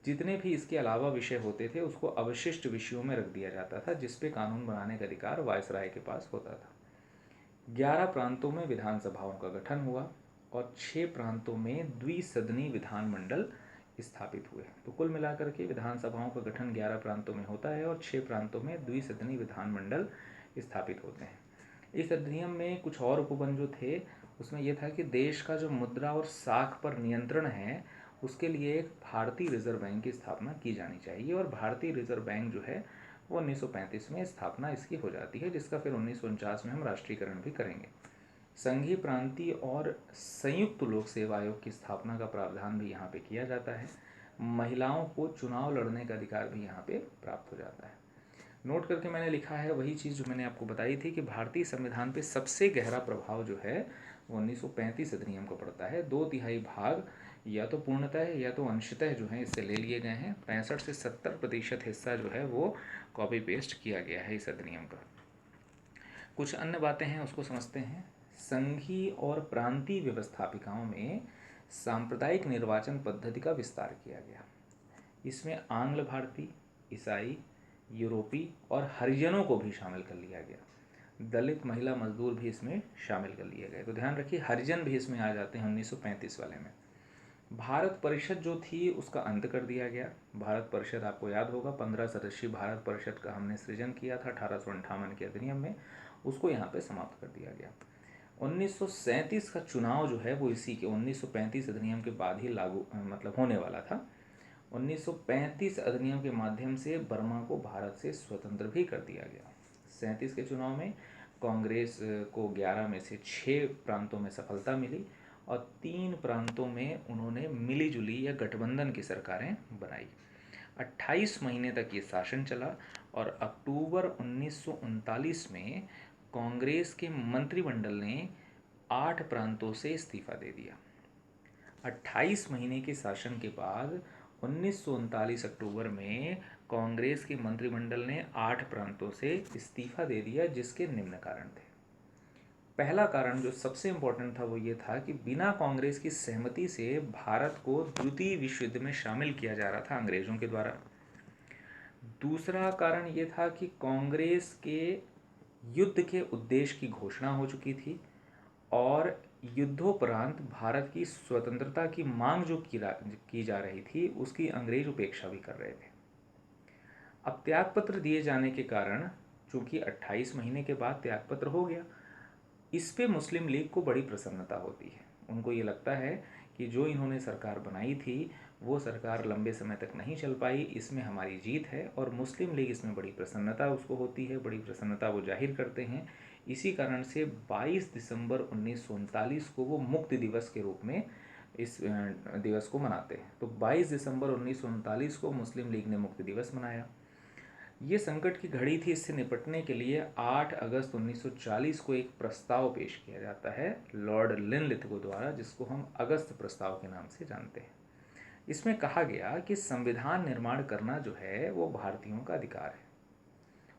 जितने भी इसके अलावा विषय होते थे उसको अवशिष्ट विषयों में रख दिया जाता था, जिस पे कानून बनाने का अधिकार वायसराय के पास होता था। 11 प्रांतों में विधानसभाओं का गठन हुआ और 6 प्रांतों में द्विसदनीय विधानमंडल स्थापित हुए। तो कुल मिलाकर के विधानसभाओं का गठन 11 प्रांतों में होता है और 6 प्रांतों में द्विसदनीय विधानमंडल स्थापित होते हैं। इस अधिनियम में कुछ और उपबंध जो थे उसमें यह था कि देश का जो मुद्रा और साख पर नियंत्रण है उसके लिए एक भारतीय रिजर्व बैंक की स्थापना की जानी चाहिए, और भारतीय रिजर्व बैंक जो है वो 1935 में स्थापना इसकी हो जाती है, जिसका फिर 1949 में हम राष्ट्रीयकरण भी करेंगे। संघीय, प्रांतीय और संयुक्त लोक सेवा आयोग की स्थापना का प्रावधान भी यहाँ पे किया जाता है। महिलाओं को चुनाव लड़ने का अधिकार भी यहाँ पे प्राप्त हो जाता है। नोट करके मैंने लिखा है वही चीज़ जो मैंने आपको बताई थी कि भारतीय संविधान पे सबसे गहरा प्रभाव जो है वो 1935 अधिनियम को पड़ता है। 2/3 भाग या तो पूर्णतः या तो अंशतः जो है इससे ले लिए गए हैं। 65 से 70% हिस्सा जो है वो कॉपी पेस्ट किया गया है इस अधिनियम का। कुछ अन्य बातें हैं उसको समझते हैं। संघीय और प्रांतीय व्यवस्थापिकाओं में सांप्रदायिक निर्वाचन पद्धति का विस्तार किया गया। इसमें आंग्ल भारतीय, ईसाई, यूरोपी और हरिजनों को भी शामिल कर लिया गया। दलित, महिला, मजदूर भी इसमें शामिल कर लिए गए। तो ध्यान रखिए हरिजन भी इसमें आ जाते हैं 1935 वाले में। भारत परिषद जो थी उसका अंत कर दिया गया। भारत परिषद आपको याद होगा 15 सदस्यीय भारत परिषद का हमने सृजन किया था 1858 के अधिनियम में, उसको यहाँ पे समाप्त कर दिया गया। 1937 का चुनाव जो है वो इसी के 1935 अधिनियम के बाद ही लागू मतलब होने वाला था। 1935 अधिनियम के माध्यम से बर्मा को भारत से स्वतंत्र भी कर दिया गया। 37 के चुनाव में कांग्रेस को 11 में से 6 प्रांतों में सफलता मिली और 3 प्रांतों में उन्होंने मिलीजुली या गठबंधन की सरकारें बनाई। 28 महीने तक ये शासन चला और अक्टूबर 1939 में कांग्रेस के मंत्रिमंडल ने 8 प्रांतों से इस्तीफा दे दिया। 28 महीने के शासन के बाद 1939 अक्टूबर में कांग्रेस के मंत्रिमंडल ने 8 प्रांतों से इस्तीफा दे दिया, जिसके निम्न कारण थे। पहला कारण जो सबसे इम्पोर्टेंट था वो ये था कि बिना कांग्रेस की सहमति से भारत को द्वितीय विश्व युद्ध में शामिल किया जा रहा था अंग्रेजों के द्वारा। दूसरा कारण ये था कि कांग्रेस के युद्ध के उद्देश्य की घोषणा हो चुकी थी और युद्धोपरांत भारत की स्वतंत्रता की मांग जो की जा रही थी उसकी अंग्रेज उपेक्षा भी कर रहे थे। अब त्यागपत्र दिए जाने के कारण, चूंकि 28 महीने के बाद त्यागपत्र हो गया, इस पे मुस्लिम लीग को बड़ी प्रसन्नता होती है। उनको ये लगता है कि जो इन्होंने सरकार बनाई थी वो सरकार लंबे समय तक नहीं चल पाई, इसमें हमारी जीत है, और मुस्लिम लीग इसमें बड़ी प्रसन्नता उसको होती है, बड़ी प्रसन्नता वो जाहिर करते हैं। इसी कारण से 22 दिसंबर 1939 को वो मुक्ति दिवस के रूप में इस दिवस को मनाते हैं। तो 22 दिसंबर 1939 को मुस्लिम लीग ने मुक्ति दिवस मनाया। ये संकट की घड़ी थी, इससे निपटने के लिए 8 अगस्त 1940 को एक प्रस्ताव पेश किया जाता है लॉर्ड लिनलिथगो द्वारा, जिसको हम अगस्त प्रस्ताव के नाम से जानते हैं। इसमें कहा गया कि संविधान निर्माण करना जो है वो भारतीयों का अधिकार है,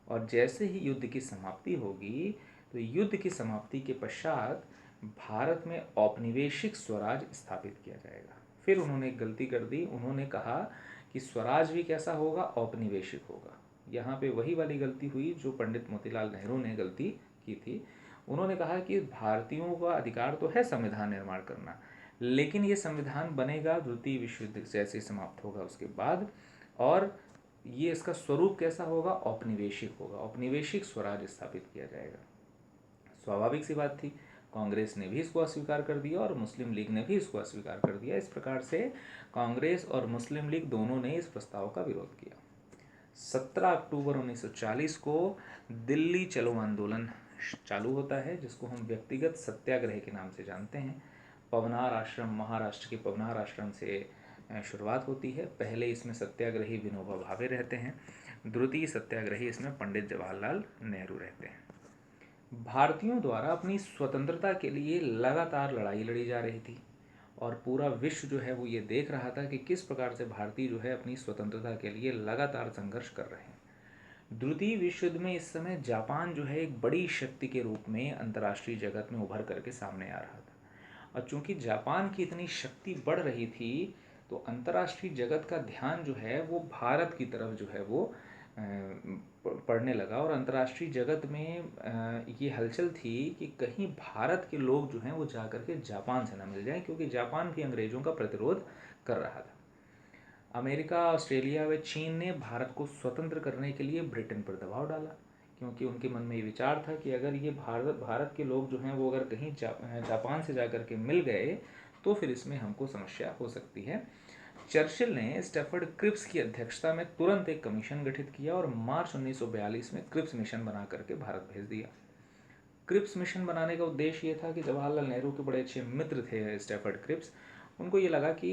और जैसे ही युद्ध की समाप्ति होगी तो युद्ध की समाप्ति के पश्चात भारत में औपनिवेशिक स्वराज स्थापित किया जाएगा। फिर उन्होंने एक गलती कर दी, उन्होंने कहा कि स्वराज भी कैसा होगा, औपनिवेशिक होगा। यहाँ पे वही वाली गलती हुई जो पंडित मोतीलाल नेहरू ने गलती की थी। उन्होंने कहा कि भारतीयों का अधिकार तो है संविधान निर्माण करना, लेकिन ये संविधान बनेगा द्वितीय विश्व युद्ध जैसे समाप्त होगा उसके बाद, और ये इसका स्वरूप कैसा होगा, औपनिवेशिक होगा, औपनिवेशिक स्वराज स्थापित किया जाएगा। स्वाभाविक सी बात थी, कांग्रेस ने भी इसको अस्वीकार कर दिया और मुस्लिम लीग ने भी इसको अस्वीकार कर दिया। इस प्रकार से कांग्रेस और मुस्लिम लीग दोनों ने इस प्रस्ताव का विरोध किया। 17 अक्टूबर 1940 को दिल्ली चलो आंदोलन चालू होता है, जिसको हम व्यक्तिगत सत्याग्रह के नाम से जानते हैं। पवनार आश्रम, महाराष्ट्र के पवनार आश्रम से शुरुआत होती है। पहले इसमें सत्याग्रही विनोबा भावे रहते हैं, द्वितीय सत्याग्रही इसमें पंडित जवाहरलाल नेहरू रहते हैं। भारतीयों द्वारा अपनी स्वतंत्रता के लिए लगातार लड़ाई लड़ी जा रही थी, और पूरा विश्व जो है वो ये देख रहा था कि किस प्रकार से भारतीय जो है अपनी स्वतंत्रता के लिए लगातार संघर्ष कर रहे हैं। द्वितीय विश्व युद्ध में इस समय जापान जो है एक बड़ी शक्ति के रूप में अंतर्राष्ट्रीय जगत में उभर करके सामने आ रहा था, और चूंकि जापान की इतनी शक्ति बढ़ रही थी तो अंतर्राष्ट्रीय जगत का ध्यान जो है वो भारत की तरफ जो है वो पड़ने लगा, और अंतर्राष्ट्रीय जगत में ये हलचल थी कि कहीं भारत के लोग जो हैं वो जा करके जापान से ना मिल जाएं, क्योंकि जापान भी अंग्रेज़ों का प्रतिरोध कर रहा था। अमेरिका, ऑस्ट्रेलिया व चीन ने भारत को स्वतंत्र करने के लिए ब्रिटेन पर दबाव डाला, क्योंकि उनके मन में ये विचार था कि अगर ये भारत के लोग जो हैं वो अगर कहीं जापान से जा कर के मिल गए तो फिर इसमें हमको समस्या हो सकती है। चर्चिल ने स्टैफर्ड क्रिप्स की अध्यक्षता में तुरंत एक कमीशन गठित किया और मार्च 1942 में क्रिप्स मिशन बना करके भारत भेज दिया। क्रिप्स मिशन बनाने का उद्देश्य ये था कि जवाहरलाल नेहरू के बड़े अच्छे मित्र थे स्टैफर्ड क्रिप्स। उनको ये लगा कि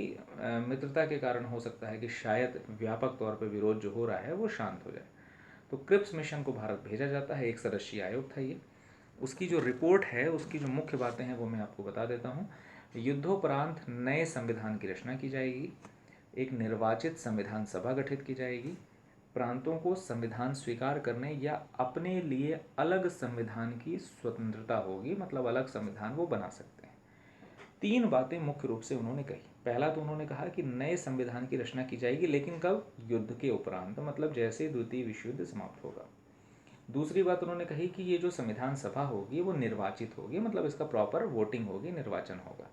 मित्रता के कारण हो सकता है कि शायद व्यापक तौर पर विरोध जो हो रहा है वो शांत हो जाए। तो क्रिप्स मिशन को भारत भेजा जाता है, एक सदस्यीय आयोग था ये। उसकी जो रिपोर्ट है, उसकी जो मुख्य बातें हैं वो मैं आपको बता देता हूँ। युद्धोपरांत नए संविधान की रचना की जाएगी, एक निर्वाचित संविधान सभा गठित की जाएगी, प्रांतों को संविधान स्वीकार करने या अपने लिए अलग संविधान की स्वतंत्रता होगी, मतलब अलग संविधान वो बना सकते हैं। 3 बातें मुख्य रूप से उन्होंने कही। पहला तो उन्होंने कहा कि नए संविधान की रचना की जाएगी, लेकिन कब, युद्ध के उपरांत, मतलब जैसे द्वितीय विश्व युद्ध समाप्त होगा। दूसरी बात उन्होंने कही कि ये जो संविधान सभा होगी वो निर्वाचित होगी, मतलब इसका प्रॉपर वोटिंग होगी, निर्वाचन होगा।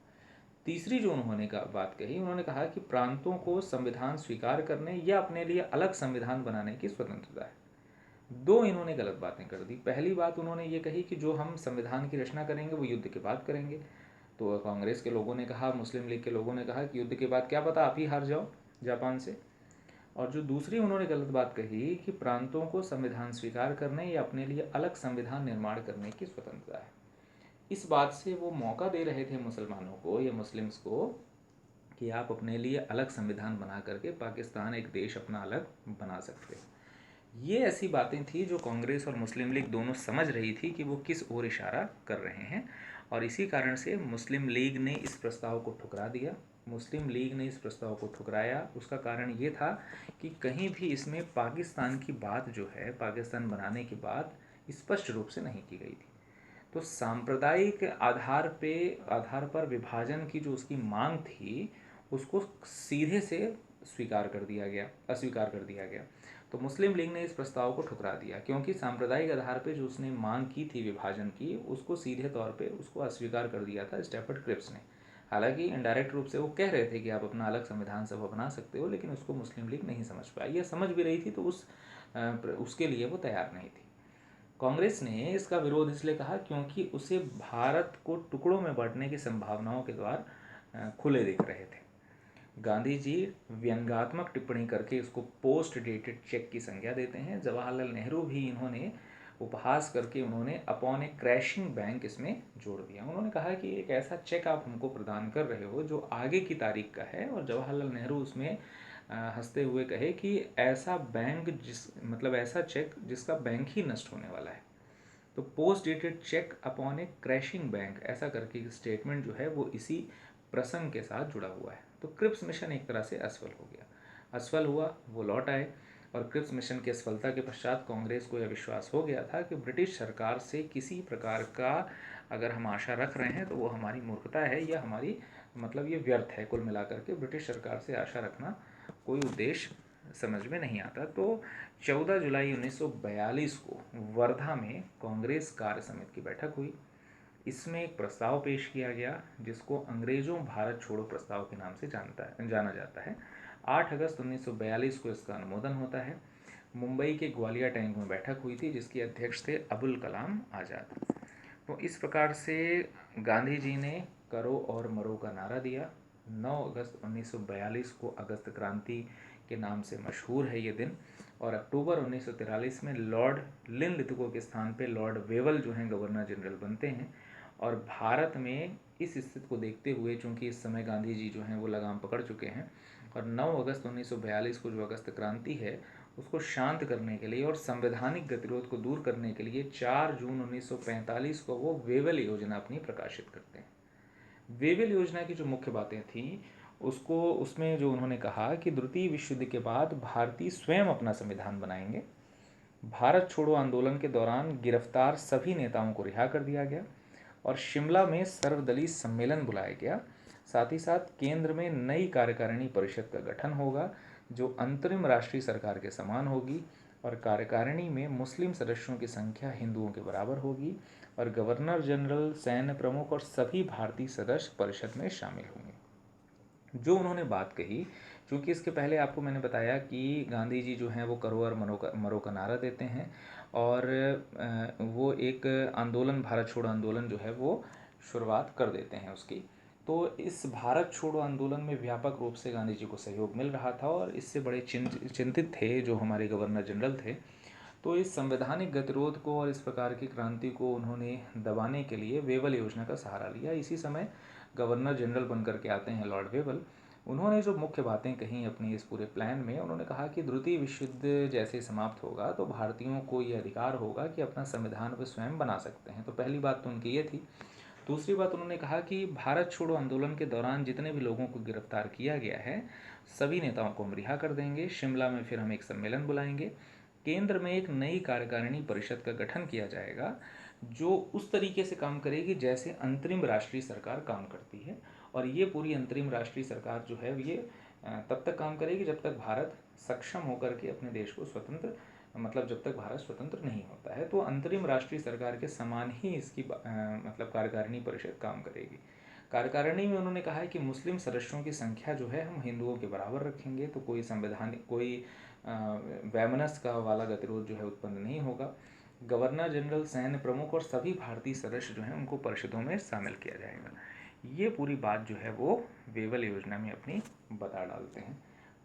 तीसरी जो उन्होंने बात कही, उन्होंने कहा कि प्रांतों को संविधान स्वीकार करने या अपने लिए अलग संविधान बनाने की स्वतंत्रता है। 2 इन्होंने गलत बातें कर दी। पहली बात उन्होंने ये कही कि जो हम संविधान की रचना करेंगे वो युद्ध के बाद करेंगे। तो कांग्रेस के लोगों ने कहा, मुस्लिम लीग के लोगों ने कहा कि युद्ध के बाद क्या पता आप ही हार जाओ जापान से। और जो दूसरी उन्होंने गलत बात कही कि प्रांतों को संविधान स्वीकार करने या अपने लिए अलग संविधान निर्माण करने की स्वतंत्रता है। इस बात से वो मौका दे रहे थे मुसलमानों को या मुस्लिम्स को कि आप अपने लिए अलग संविधान बना करके पाकिस्तान एक देश अपना अलग बना सकते हो। ये ऐसी बातें थी जो कांग्रेस और मुस्लिम लीग दोनों समझ रही थी कि वो किस ओर इशारा कर रहे हैं, और इसी कारण से मुस्लिम लीग ने इस प्रस्ताव को ठुकरा दिया। मुस्लिम लीग ने इस प्रस्ताव को ठुकराया, उसका कारण ये था कि कहीं भी इसमें पाकिस्तान की बात जो है, पाकिस्तान बनाने की बात स्पष्ट रूप से नहीं की गई थी। तो सांप्रदायिक आधार पर विभाजन की जो उसकी मांग थी उसको सीधे से अस्वीकार कर दिया गया। तो मुस्लिम लीग ने इस प्रस्ताव को ठुकरा दिया, क्योंकि सांप्रदायिक आधार पर जो उसने मांग की थी विभाजन की, उसको सीधे तौर पे उसको अस्वीकार कर दिया था स्टैफर्ड क्रिप्स ने। हालांकि इनडायरेक्ट रूप से वो कह रहे थे कि आप अपना अलग संविधान सभा बना सकते हो, लेकिन उसको मुस्लिम लीग नहीं समझ पाई, या समझ भी रही थी तो उसके लिए वो तैयार नहीं थी। कांग्रेस ने इसका विरोध इसलिए कहा क्योंकि उसे भारत को टुकड़ों में बांटने की संभावनाओं के द्वार खुले दिख रहे थे। गांधी जी व्यंग्यात्मक टिप्पणी करके इसको पोस्ट डेटेड चेक की संज्ञा देते हैं। जवाहरलाल नेहरू भी इन्होंने उपहास करके उन्होंने अपॉन ए क्रैशिंग बैंक इसमें जोड़ दिया। उन्होंने कहा कि एक ऐसा चेक आप हमको प्रदान कर रहे हो जो आगे की तारीख का है, और जवाहरलाल नेहरू उसमें हंसते हुए कहे कि ऐसा बैंक ऐसा चेक जिसका बैंक ही नष्ट होने वाला है। तो पोस्ट डेटेड चेक अपॉन ए क्रैशिंग बैंक, ऐसा करके स्टेटमेंट जो है वो इसी प्रसंग के साथ जुड़ा हुआ है। तो क्रिप्स मिशन एक तरह से असफल हो गया, असफल हुआ, वो लौट आए। और क्रिप्स मिशन की असफलता के पश्चात कांग्रेस को यह विश्वास हो गया था कि ब्रिटिश सरकार से किसी प्रकार का अगर हम आशा रख रहे हैं तो वो हमारी मूर्खता है, या हमारी ये व्यर्थ है। कुल मिलाकर के ब्रिटिश सरकार से आशा रखना कोई उद्देश्य समझ में नहीं आता। तो 14 जुलाई 1942 को वर्धा में कांग्रेस कार्य समिति की बैठक हुई। इसमें एक प्रस्ताव पेश किया गया जिसको अंग्रेजों भारत छोड़ो प्रस्ताव के नाम से जाना जाता है। 8 अगस्त 1942 को इसका अनुमोदन होता है। मुंबई के ग्वालिया टैंक में बैठक हुई थी जिसके अध्यक्ष थे अबुल कलाम आज़ाद। तो इस प्रकार से गांधी जी ने करो और मरो का नारा दिया। 9 अगस्त 1942 को अगस्त क्रांति के नाम से मशहूर है ये दिन। और अक्टूबर 1943 में लॉर्ड लिनलिथगो के स्थान पे लॉर्ड वेवल जो हैं गवर्नर जनरल बनते हैं। और भारत में इस स्थिति को देखते हुए, चूँकि इस समय गांधी जी जो हैं वो लगाम पकड़ चुके हैं, और 9 अगस्त 1942 को जो अगस्त क्रांति है उसको शांत करने के लिए और संवैधानिक गतिरोध को दूर करने के लिए 4 जून 1945 को वो वेवल योजना अपनी प्रकाशित करते हैं। वेवल योजना की जो मुख्य बातें थी उसमें जो उन्होंने कहा कि द्वितीय विश्व युद्ध के बाद भारतीय स्वयं अपना संविधान बनाएंगे। भारत छोड़ो आंदोलन के दौरान गिरफ्तार सभी नेताओं को रिहा कर दिया गया और शिमला में सर्वदलीय सम्मेलन बुलाया गया। साथ ही साथ केंद्र में नई कार्यकारिणी परिषद का गठन होगा जो अंतरिम राष्ट्रीय सरकार के समान होगी, और कार्यकारिणी में मुस्लिम सदस्यों की संख्या हिंदुओं के बराबर होगी, और गवर्नर जनरल, सैन्य प्रमुख और सभी भारतीय सदस्य परिषद में शामिल होंगे। जो उन्होंने बात कही, क्योंकि इसके पहले आपको मैंने बताया कि गांधी जी जो हैं वो करो और मरो का नारा देते हैं, और वो एक आंदोलन, भारत छोड़ो आंदोलन जो है वो शुरुआत कर देते हैं उसकी। तो इस भारत छोड़ो आंदोलन में व्यापक रूप से गांधी जी को सहयोग मिल रहा था, और इससे बड़े चिंतित थे जो हमारे गवर्नर जनरल थे। तो इस संवैधानिक गतिरोध को और इस प्रकार की क्रांति को उन्होंने दबाने के लिए वेवल योजना का सहारा लिया। इसी समय गवर्नर जनरल बनकर के आते हैं लॉर्ड वेवल। उन्होंने जो मुख्य बातें कही अपनी इस पूरे प्लान में, उन्होंने कहा कि द्वितीय विश्व युद्ध जैसे समाप्त होगा तो भारतीयों को ये अधिकार होगा कि अपना संविधान वे स्वयं बना सकते हैं। तो पहली बात तो उनकी ये थी। दूसरी बात उन्होंने कहा कि भारत छोड़ो आंदोलन के दौरान जितने भी लोगों को गिरफ्तार किया गया है सभी नेताओं को हम रिहा कर देंगे। शिमला में फिर हम एक सम्मेलन बुलाएंगे। केंद्र में एक नई कार्यकारिणी परिषद का गठन किया जाएगा जो उस तरीके से काम करेगी जैसे अंतरिम राष्ट्रीय सरकार काम करती है, और ये पूरी अंतरिम राष्ट्रीय सरकार जो है ये तब तक काम करेगी जब तक भारत सक्षम होकर के अपने देश को स्वतंत्र, जब तक भारत स्वतंत्र नहीं होता है। तो अंतरिम राष्ट्रीय सरकार के समान ही इसकी कार्यकारिणी परिषद काम करेगी। कार्यकारिणी में उन्होंने कहा है कि मुस्लिम सदस्यों की संख्या जो है हम हिंदुओं के बराबर रखेंगे, तो कोई संवैधानिक कोई वैमनस्य का वाला गतिरोध जो है उत्पन्न नहीं होगा। गवर्नर जनरल, सैन्य प्रमुख और सभी भारतीय सदस्य जो हैं उनको परिषदों में शामिल किया जाएगा। ये पूरी बात जो है वो वेवल योजना में अपनी बता डालते हैं।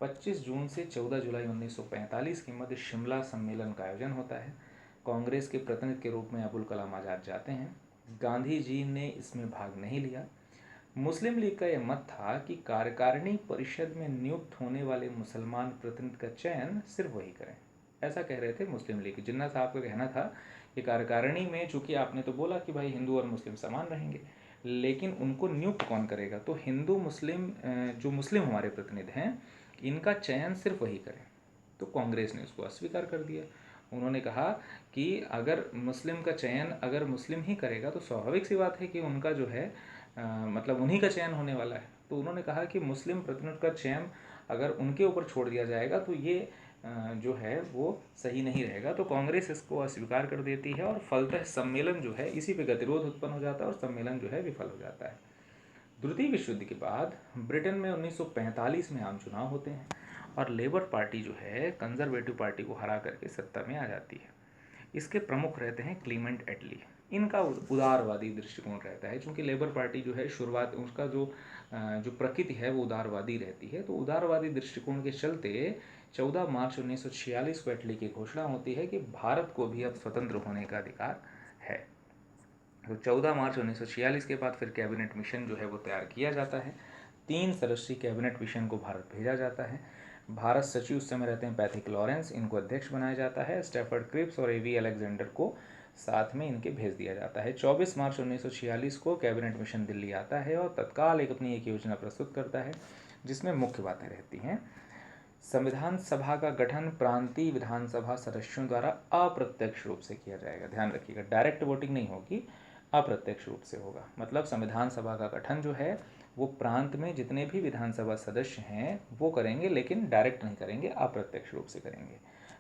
25 जून से 14 जुलाई 1945 के मध्य शिमला सम्मेलन का आयोजन होता है। कांग्रेस के प्रतिनिधि के रूप में अबुल कलाम आज़ाद जाते हैं। गांधी जी ने इसमें भाग नहीं लिया। मुस्लिम लीग का यह मत था कि कार्यकारिणी परिषद में नियुक्त होने वाले मुसलमान प्रतिनिधि का चयन सिर्फ वही करें। ऐसा कह रहे थे मुस्लिम लीग। जिन्ना साहब का कहना था कि कार्यकारिणी में, चूंकि आपने तो बोला कि भाई हिंदू और मुस्लिम समान रहेंगे, लेकिन उनको नियुक्त कौन करेगा, तो हिंदू मुस्लिम जो मुस्लिम हमारे प्रतिनिधि हैं इनका चयन सिर्फ वही करें। तो कांग्रेस ने उसको अस्वीकार कर दिया। उन्होंने कहा कि अगर मुस्लिम का चयन अगर मुस्लिम ही करेगा तो स्वाभाविक सी बात है कि उनका जो है उन्हीं का चयन होने वाला है। तो उन्होंने कहा कि मुस्लिम प्रतिनिधि का चयन अगर उनके ऊपर छोड़ दिया जाएगा तो ये जो है वो सही नहीं रहेगा। तो कांग्रेस इसको अस्वीकार कर देती है और फलतः सम्मेलन जो है इसी पे गतिरोध उत्पन्न हो जाता है और सम्मेलन जो है विफल हो जाता है। द्वितीय विश्व युद्ध के बाद ब्रिटेन में 1945 में आम चुनाव होते हैं और लेबर पार्टी जो है कंजर्वेटिव पार्टी को हरा करके सत्ता में आ जाती है। इसके प्रमुख रहते हैं क्लीमेंट एटली। इनका उदारवादी दृष्टिकोण रहता है, क्योंकि लेबर पार्टी जो है शुरुआत उसका जो प्रकृति है वो उदारवादी रहती है। तो उदारवादी दृष्टिकोण के चलते 14 मार्च 1946 को एटली की घोषणा होती है कि भारत को भी अब स्वतंत्र होने का अधिकार है। तो 14 मार्च 1946 के बाद फिर कैबिनेट मिशन जो है वो तैयार किया जाता है। 3 सदस्यीय कैबिनेट मिशन को भारत भेजा जाता है। भारत सचिव उस समय रहते हैं पैथिक लॉरेंस, इनको अध्यक्ष बनाया जाता है। स्टैफर्ड क्रिप्स और एवी अलेक्जेंडर को साथ में इनके भेज दिया जाता है। 24 मार्च 1946 को कैबिनेट मिशन दिल्ली आता है और तत्काल अपनी एक योजना प्रस्तुत करता है जिसमें मुख्य बातें रहती हैं। संविधान सभा का गठन प्रांतीय विधानसभा सदस्यों द्वारा अप्रत्यक्ष रूप से किया जाएगा। ध्यान रखिएगा, डायरेक्ट वोटिंग नहीं होगी, अप्रत्यक्ष रूप से होगा। मतलब संविधान सभा का गठन जो है वो प्रांत में जितने भी विधानसभा सदस्य हैं वो करेंगे, लेकिन डायरेक्ट नहीं करेंगे, अप्रत्यक्ष रूप से करेंगे।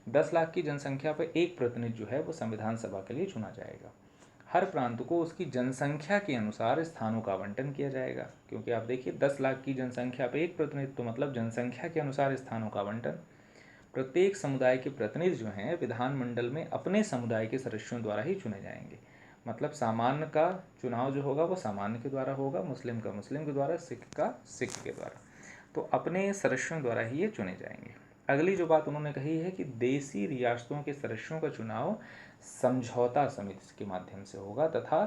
10 लाख की जनसंख्या पर एक प्रतिनिधि जो है वो संविधान सभा के लिए चुना जाएगा। हर प्रांत को उसकी जनसंख्या के अनुसार स्थानों का आवंटन किया जाएगा, क्योंकि आप देखिए 10 लाख की जनसंख्या पे एक प्रतिनिधि, तो मतलब जनसंख्या के अनुसार स्थानों का आवंटन। प्रत्येक समुदाय के प्रतिनिधि जो हैं विधानमंडल में अपने समुदाय के सदस्यों द्वारा ही चुने जाएंगे। मतलब सामान्य का चुनाव जो होगा वो सामान्य के द्वारा होगा, मुस्लिम का मुस्लिम के द्वारा, सिख का सिख के द्वारा। तो अपने सदस्यों द्वारा ही ये चुने जाएंगे। अगली जो बात उन्होंने कही है कि देशी रियासतों के सदस्यों का चुनाव समझौता समिति के माध्यम से होगा तथा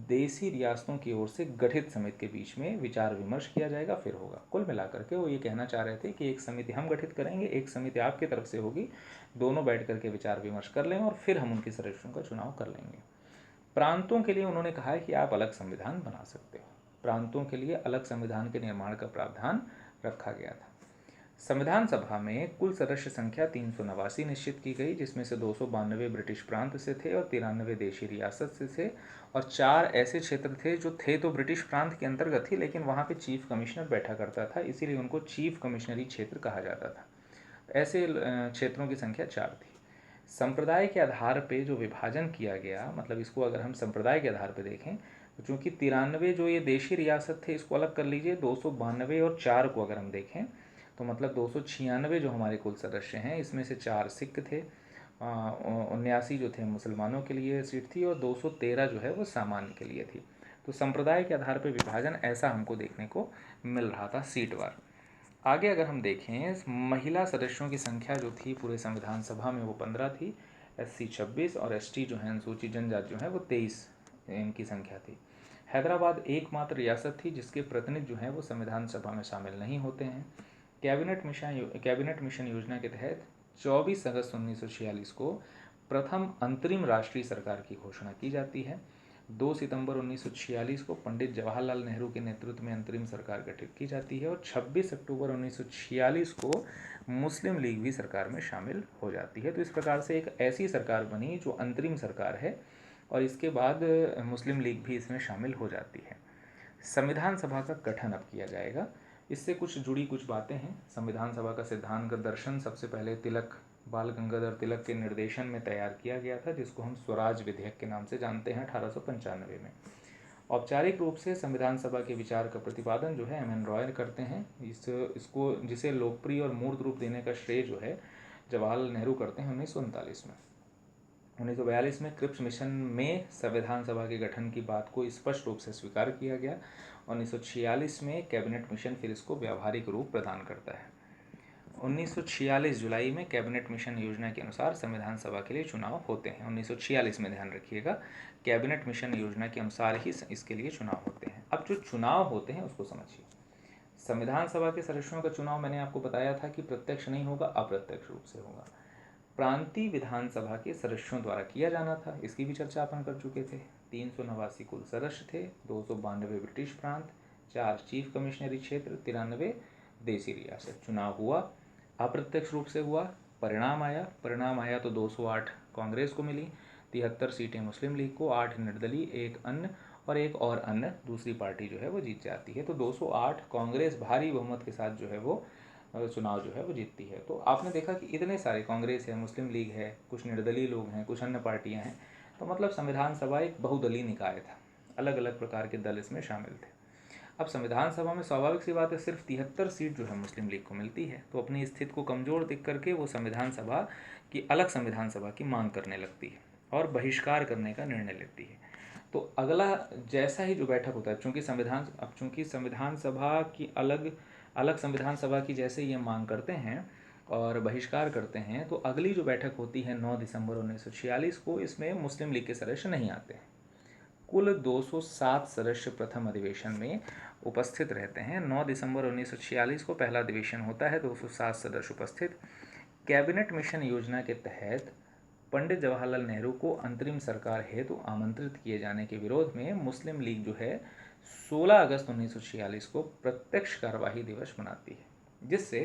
देशी रियासतों की ओर से गठित समिति के बीच में विचार विमर्श किया जाएगा, फिर होगा। कुल मिलाकर के वो ये कहना चाह रहे थे कि एक समिति हम गठित करेंगे, एक समिति आपकी तरफ से होगी, दोनों बैठ करके विचार विमर्श कर लें और फिर हम उनके सदस्यों का चुनाव कर लेंगे। प्रांतों के लिए उन्होंने कहा है कि आप अलग संविधान बना सकते हो। प्रांतों के लिए अलग संविधान के निर्माण का प्रावधान रखा गया था। संविधान सभा में कुल सदस्य संख्या 389 निश्चित की गई, जिसमें से 292 ब्रिटिश प्रांत से थे और 93 देशी रियासत से थे और 4 ऐसे क्षेत्र थे जो थे तो ब्रिटिश प्रांत के अंतर्गत ही, लेकिन वहाँ पे चीफ कमिश्नर बैठा करता था, इसीलिए उनको चीफ कमिश्नरी क्षेत्र कहा जाता था। ऐसे क्षेत्रों की संख्या 4 थी। संप्रदाय के आधार पे जो विभाजन किया गया, मतलब इसको अगर हम संप्रदाय के आधार पे देखें तो चूँकि 93 जो ये देशी रियासत थे इसको अलग कर लीजिए, 292 और 4 को अगर हम देखें तो मतलब 296 जो हमारे कुल सदस्य हैं, इसमें से 4 सिख थे, 79 जो थे मुसलमानों के लिए सीट थी और 213 जो है वो सामान्य के लिए थी। तो संप्रदाय के आधार पर विभाजन ऐसा हमको देखने को मिल रहा था सीटवार। आगे अगर हम देखें, महिला सदस्यों की संख्या जो थी पूरे संविधान सभा में वो 15 थी, SC 26 और ST जो है अनुसूचित जनजाति जो है वो 23 इनकी संख्या थी। हैदराबाद एकमात्र रियासत थी जिसके प्रतिनिधि जो हैं वो संविधान सभा में शामिल नहीं होते हैं। कैबिनेट मिशन योजना के तहत 24 अगस्त 1946 को प्रथम अंतरिम राष्ट्रीय सरकार की घोषणा की जाती है। 2 सितंबर 1946 को पंडित जवाहरलाल नेहरू के नेतृत्व में अंतरिम सरकार गठित की जाती है और 26 अक्टूबर 1946 को मुस्लिम लीग भी सरकार में शामिल हो जाती है। तो इस प्रकार से एक ऐसी सरकार बनी जो अंतरिम सरकार है और इसके बाद मुस्लिम लीग भी इसमें शामिल हो जाती है। संविधान सभा का गठन अब किया जाएगा। इससे कुछ बातें हैं। संविधान सभा का सिद्धांत दर्शन सबसे पहले बाल गंगाधर तिलक के निर्देशन में तैयार किया गया था, जिसको हम स्वराज विधेयक के नाम से जानते हैं 1895 में। औपचारिक रूप से संविधान सभा के विचार का प्रतिपादन जो है MN रॉय करते हैं। इसको जिसे लोकप्रिय और मूर्त रूप देने का श्रेय जो है जवाहरलाल नेहरू करते हैं 1939 में। 1942 में क्रिप्स मिशन में संविधान सभा के गठन की बात को स्पष्ट रूप से स्वीकार किया गया। 1946 में कैबिनेट मिशन फिर इसको व्यावहारिक रूप प्रदान करता है। 1946 जुलाई में कैबिनेट मिशन योजना के अनुसार संविधान सभा के लिए चुनाव होते हैं। 1946 में ध्यान रखिएगा, कैबिनेट मिशन योजना के अनुसार ही इसके लिए चुनाव होते हैं। अब जो चुनाव होते हैं उसको समझिए। संविधान सभा के सदस्यों का चुनाव मैंने आपको बताया था कि प्रत्यक्ष नहीं होगा, अप्रत्यक्ष रूप से होगा। प्रांतीय विधानसभा के सदस्यों द्वारा किया जाना था, इसकी भी चर्चा अपन कर चुके थे। 389 कुल सदस्य थे, 292 ब्रिटिश प्रांत, 4 चीफ कमिश्नरी क्षेत्र, 93 देशी रियासत। चुनाव हुआ, अप्रत्यक्ष रूप से हुआ। परिणाम आया तो 208 कांग्रेस को मिली, 73 सीटें मुस्लिम लीग को, 8 निर्दलीय, 1 अन्य और 1 और अन्य दूसरी पार्टी जो है वो जीत जाती है। तो 208 कांग्रेस भारी बहुमत के साथ जो है वो चुनाव जो है वो जीतती है। तो आपने देखा कि इतने सारे, कांग्रेस है, मुस्लिम लीग है, कुछ निर्दलीय लोग हैं, कुछ अन्य पार्टियां हैं, तो मतलब संविधान सभा एक बहुदलीय निकाय था, अलग अलग प्रकार के दल इसमें शामिल थे। अब संविधान सभा में स्वाभाविक सी बात है सिर्फ 73 सीट जो है मुस्लिम लीग को मिलती है, तो अपनी स्थिति को कमज़ोर दिख करके वो संविधान सभा की, अलग संविधान सभा की मांग करने लगती है और बहिष्कार करने का निर्णय लेती है। तो अगला जैसा ही जो बैठक होता है, चूंकि संविधान सभा की अलग अलग संविधान सभा की जैसे ये मांग करते हैं और बहिष्कार करते हैं, तो अगली जो बैठक होती है 9 दिसंबर 1946 को, इसमें मुस्लिम लीग के सदस्य नहीं आते हैं। कुल 207 सदस्य प्रथम अधिवेशन में उपस्थित रहते हैं। 9 दिसंबर 1946 को पहला अधिवेशन होता है, 207 सदस्य उपस्थित। कैबिनेट मिशन योजना के तहत पंडित जवाहरलाल नेहरू को अंतरिम सरकार हेतु आमंत्रित किए जाने के विरोध में मुस्लिम लीग जो है 16 अगस्त 1946 को प्रत्यक्ष कार्यवाही दिवस मनाती है, जिससे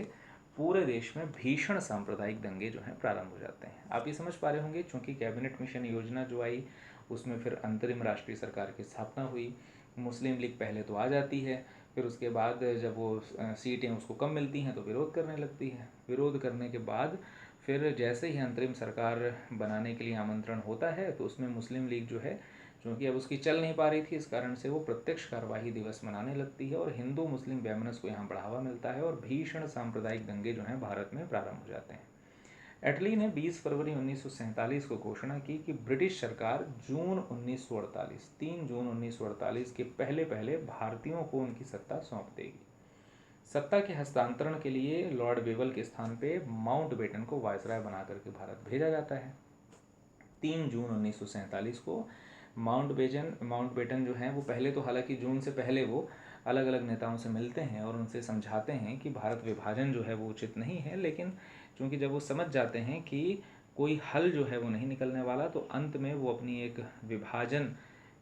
पूरे देश में भीषण सांप्रदायिक दंगे जो हैं प्रारंभ हो जाते हैं। आप ये समझ पा रहे होंगे, चूंकि कैबिनेट मिशन योजना जो आई उसमें फिर अंतरिम राष्ट्रीय सरकार की स्थापना हुई। मुस्लिम लीग पहले तो आ जाती है, फिर उसके बाद जब वो सीटें उसको कम मिलती हैं तो विरोध करने लगती है। विरोध करने के बाद फिर जैसे ही अंतरिम सरकार बनाने के लिए आमंत्रण होता है, तो उसमें मुस्लिम लीग जो है, क्योंकि अब उसकी चल नहीं पा रही थी, इस कारण से वो प्रत्यक्ष कार्यवाही दिवस मनाने लगती है और हिंदू मुस्लिम वैमनस्य को यहाँ बढ़ावा मिलता है और भीषण सांप्रदायिक दंगे जो हैं भारत में प्रारंभ हो जाते हैं। एटली ने 20 फरवरी 1947 को घोषणा की कि ब्रिटिश सरकार 3 जून 1948 के पहले पहले भारतीयों को उनकी सत्ता सौंप देगी। सत्ता के हस्तांतरण के लिए लॉर्ड वेवल के स्थान पे माउंटबेटन को वायसराय बना करके भारत भेजा जाता है। 3 जून 1947 को माउंटबेटन जो हैं वो पहले तो, हालांकि जून से पहले वो अलग अलग नेताओं से मिलते हैं और उनसे समझाते हैं कि भारत विभाजन जो है वो उचित नहीं है, लेकिन चूँकि जब वो समझ जाते हैं कि कोई हल जो है वो नहीं निकलने वाला, तो अंत में वो अपनी एक विभाजन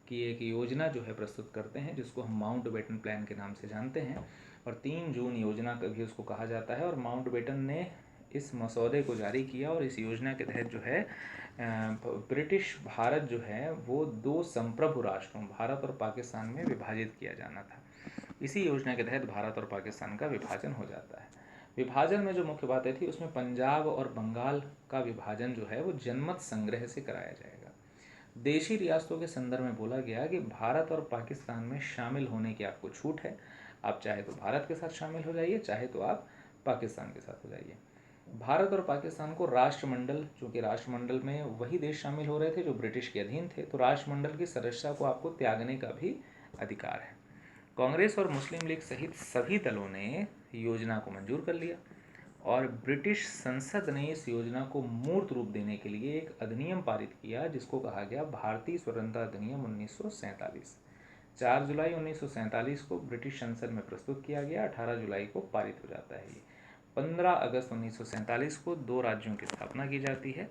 की एक योजना जो है प्रस्तुत करते हैं, जिसको हम माउंटबेटन प्लान के नाम से जानते हैं, और 3 जून योजना भी उसको कहा जाता है। और माउंटबेटन ने इस मसौदे को जारी किया और इस योजना के तहत जो है ब्रिटिश भारत जो है वो 2 संप्रभु राष्ट्रों, भारत और पाकिस्तान में विभाजित किया जाना था। इसी योजना के तहत भारत और पाकिस्तान का विभाजन हो जाता है। विभाजन में जो मुख्य बातें थी उसमें पंजाब और बंगाल का विभाजन जो है वो जनमत संग्रह से कराया जाएगा। देशी रियासतों के संदर्भ में बोला गया कि भारत और पाकिस्तान में शामिल होने की आपको छूट है, आप चाहे तो भारत के साथ शामिल हो जाइए, चाहे तो आप पाकिस्तान के साथ हो जाइए। भारत और पाकिस्तान को राष्ट्रमंडल, चूँकि राष्ट्रमंडल में वही देश शामिल हो रहे थे जो ब्रिटिश के अधीन थे, तो राष्ट्रमंडल की सदस्यता को आपको त्यागने का भी अधिकार है। कांग्रेस और मुस्लिम लीग सहित सभी दलों ने योजना को मंजूर कर लिया और ब्रिटिश संसद ने इस योजना को मूर्त रूप देने के लिए एक अधिनियम पारित किया, जिसको कहा गया भारतीय स्वतंत्रता अधिनियम 1947। 4 जुलाई 1947 को ब्रिटिश संसद में प्रस्तुत किया गया, 18 जुलाई को पारित हो जाता है ये। 15 अगस्त 1947 को 2 राज्यों की स्थापना की जाती है,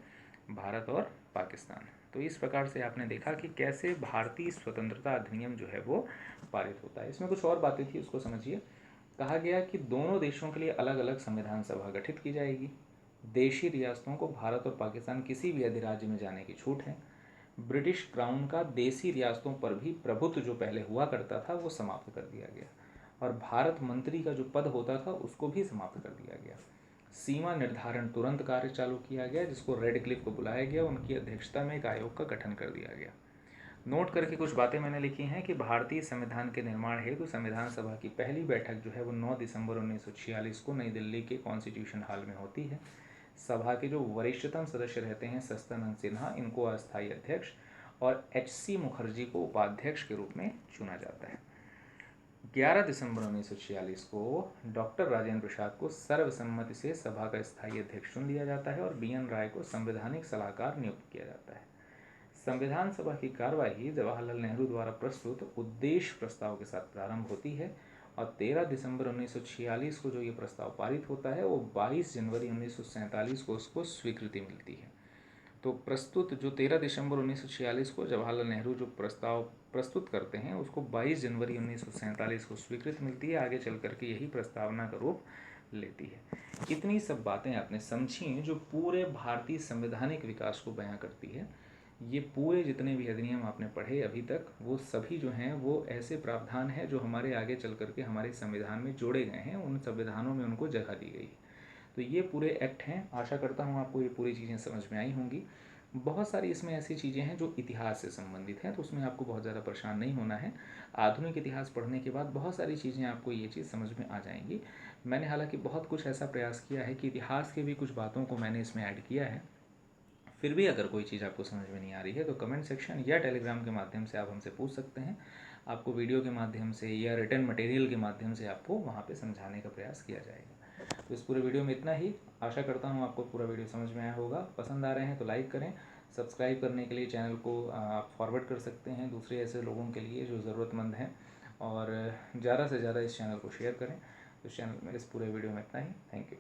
भारत और पाकिस्तान। तो इस प्रकार से आपने देखा कि कैसे भारतीय स्वतंत्रता अधिनियम जो है वो पारित होता है। इसमें कुछ और बातें थी, उसको समझिए। कहा गया कि दोनों देशों के लिए अलग अलग संविधान सभा गठित की जाएगी। देशी रियासतों को भारत और पाकिस्तान किसी भी अधिराज्य में जाने की छूट है। ब्रिटिश क्राउन का देशी रियासतों पर भी प्रभुत्व जो पहले हुआ करता था वो समाप्त कर दिया गया और भारत मंत्री का जो पद होता था उसको भी समाप्त कर दिया गया। सीमा निर्धारण तुरंत कार्य चालू किया गया, जिसको रेडक्लिफ को बुलाया गया, उनकी अध्यक्षता में एक आयोग का गठन कर दिया गया। नोट करके कुछ बातें मैंने लिखी हैं कि भारतीय संविधान के निर्माण हेतु संविधान सभा की पहली बैठक जो है वो 9 दिसंबर 1946 को नई दिल्ली के कॉन्स्टिट्यूशन हॉल में होती है। सभा के जो वरिष्ठतम सदस्य रहते हैं सत्यानंद सिन्हा, इनको अस्थायी अध्यक्ष और HC मुखर्जी को उपाध्यक्ष के रूप में चुना जाता है। 11 दिसंबर 1946 को डॉक्टर राजेंद्र प्रसाद को सर्वसम्मति से सभा का स्थायी अध्यक्ष चुन लिया जाता है और BN राय को संवैधानिक सलाहकार नियुक्त किया जाता है। संविधान सभा की कार्यवाही जवाहरलाल नेहरू द्वारा प्रस्तुत उद्देश्य प्रस्ताव के साथ प्रारंभ होती है और 13 दिसंबर 1946 को जो ये प्रस्ताव पारित होता है वो 22 जनवरी 1947 को उसको स्वीकृति मिलती है। तो प्रस्तुत जो 13 दिसंबर 1946 को जवाहरलाल नेहरू जो प्रस्ताव प्रस्तुत करते हैं उसको 22 जनवरी 1947 को स्वीकृति मिलती है, आगे चल करके यही प्रस्तावना का रूप लेती है। इतनी सब बातें आपने समझी जो पूरे भारतीय संवैधानिक विकास को बयां करती है। ये पूरे जितने भी अधिनियम आपने पढ़े अभी तक, वो सभी जो हैं वो ऐसे प्रावधान हैं जो हमारे आगे चल करके हमारे संविधान में जोड़े गए हैं, उन संविधानों में उनको जगह दी गई है। तो ये पूरे एक्ट हैं। आशा करता हूँ आपको ये पूरी चीज़ें समझ में आई होंगी। बहुत सारी इसमें ऐसी चीज़ें हैं जो इतिहास से संबंधित हैं, तो उसमें आपको बहुत ज़्यादा परेशान नहीं होना है। आधुनिक इतिहास पढ़ने के बाद बहुत सारी चीज़ें आपको ये चीज़ समझ में आ जाएंगी। मैंने हालांकि बहुत कुछ ऐसा प्रयास किया है कि इतिहास के भी कुछ बातों को मैंने इसमें ऐड किया है। फिर भी अगर कोई चीज़ आपको समझ में नहीं आ रही है तो कमेंट सेक्शन या टेलीग्राम के माध्यम से आप हमसे पूछ सकते हैं। आपको वीडियो के माध्यम से या रिटर्न मटेरियल के माध्यम से आपको वहाँ पे समझाने का प्रयास किया जाएगा। तो इस पूरे वीडियो में इतना ही। आशा करता हूँ आपको पूरा वीडियो समझ में आया होगा। पसंद आ रहे हैं तो लाइक करें। सब्सक्राइब करने के लिए चैनल को आप फॉरवर्ड कर सकते हैं दूसरे ऐसे लोगों के लिए जो ज़रूरतमंद हैं, और ज़्यादा से ज़्यादा इस चैनल को शेयर करें। तो इस चैनल में इस पूरे वीडियो में इतना ही। Thank you.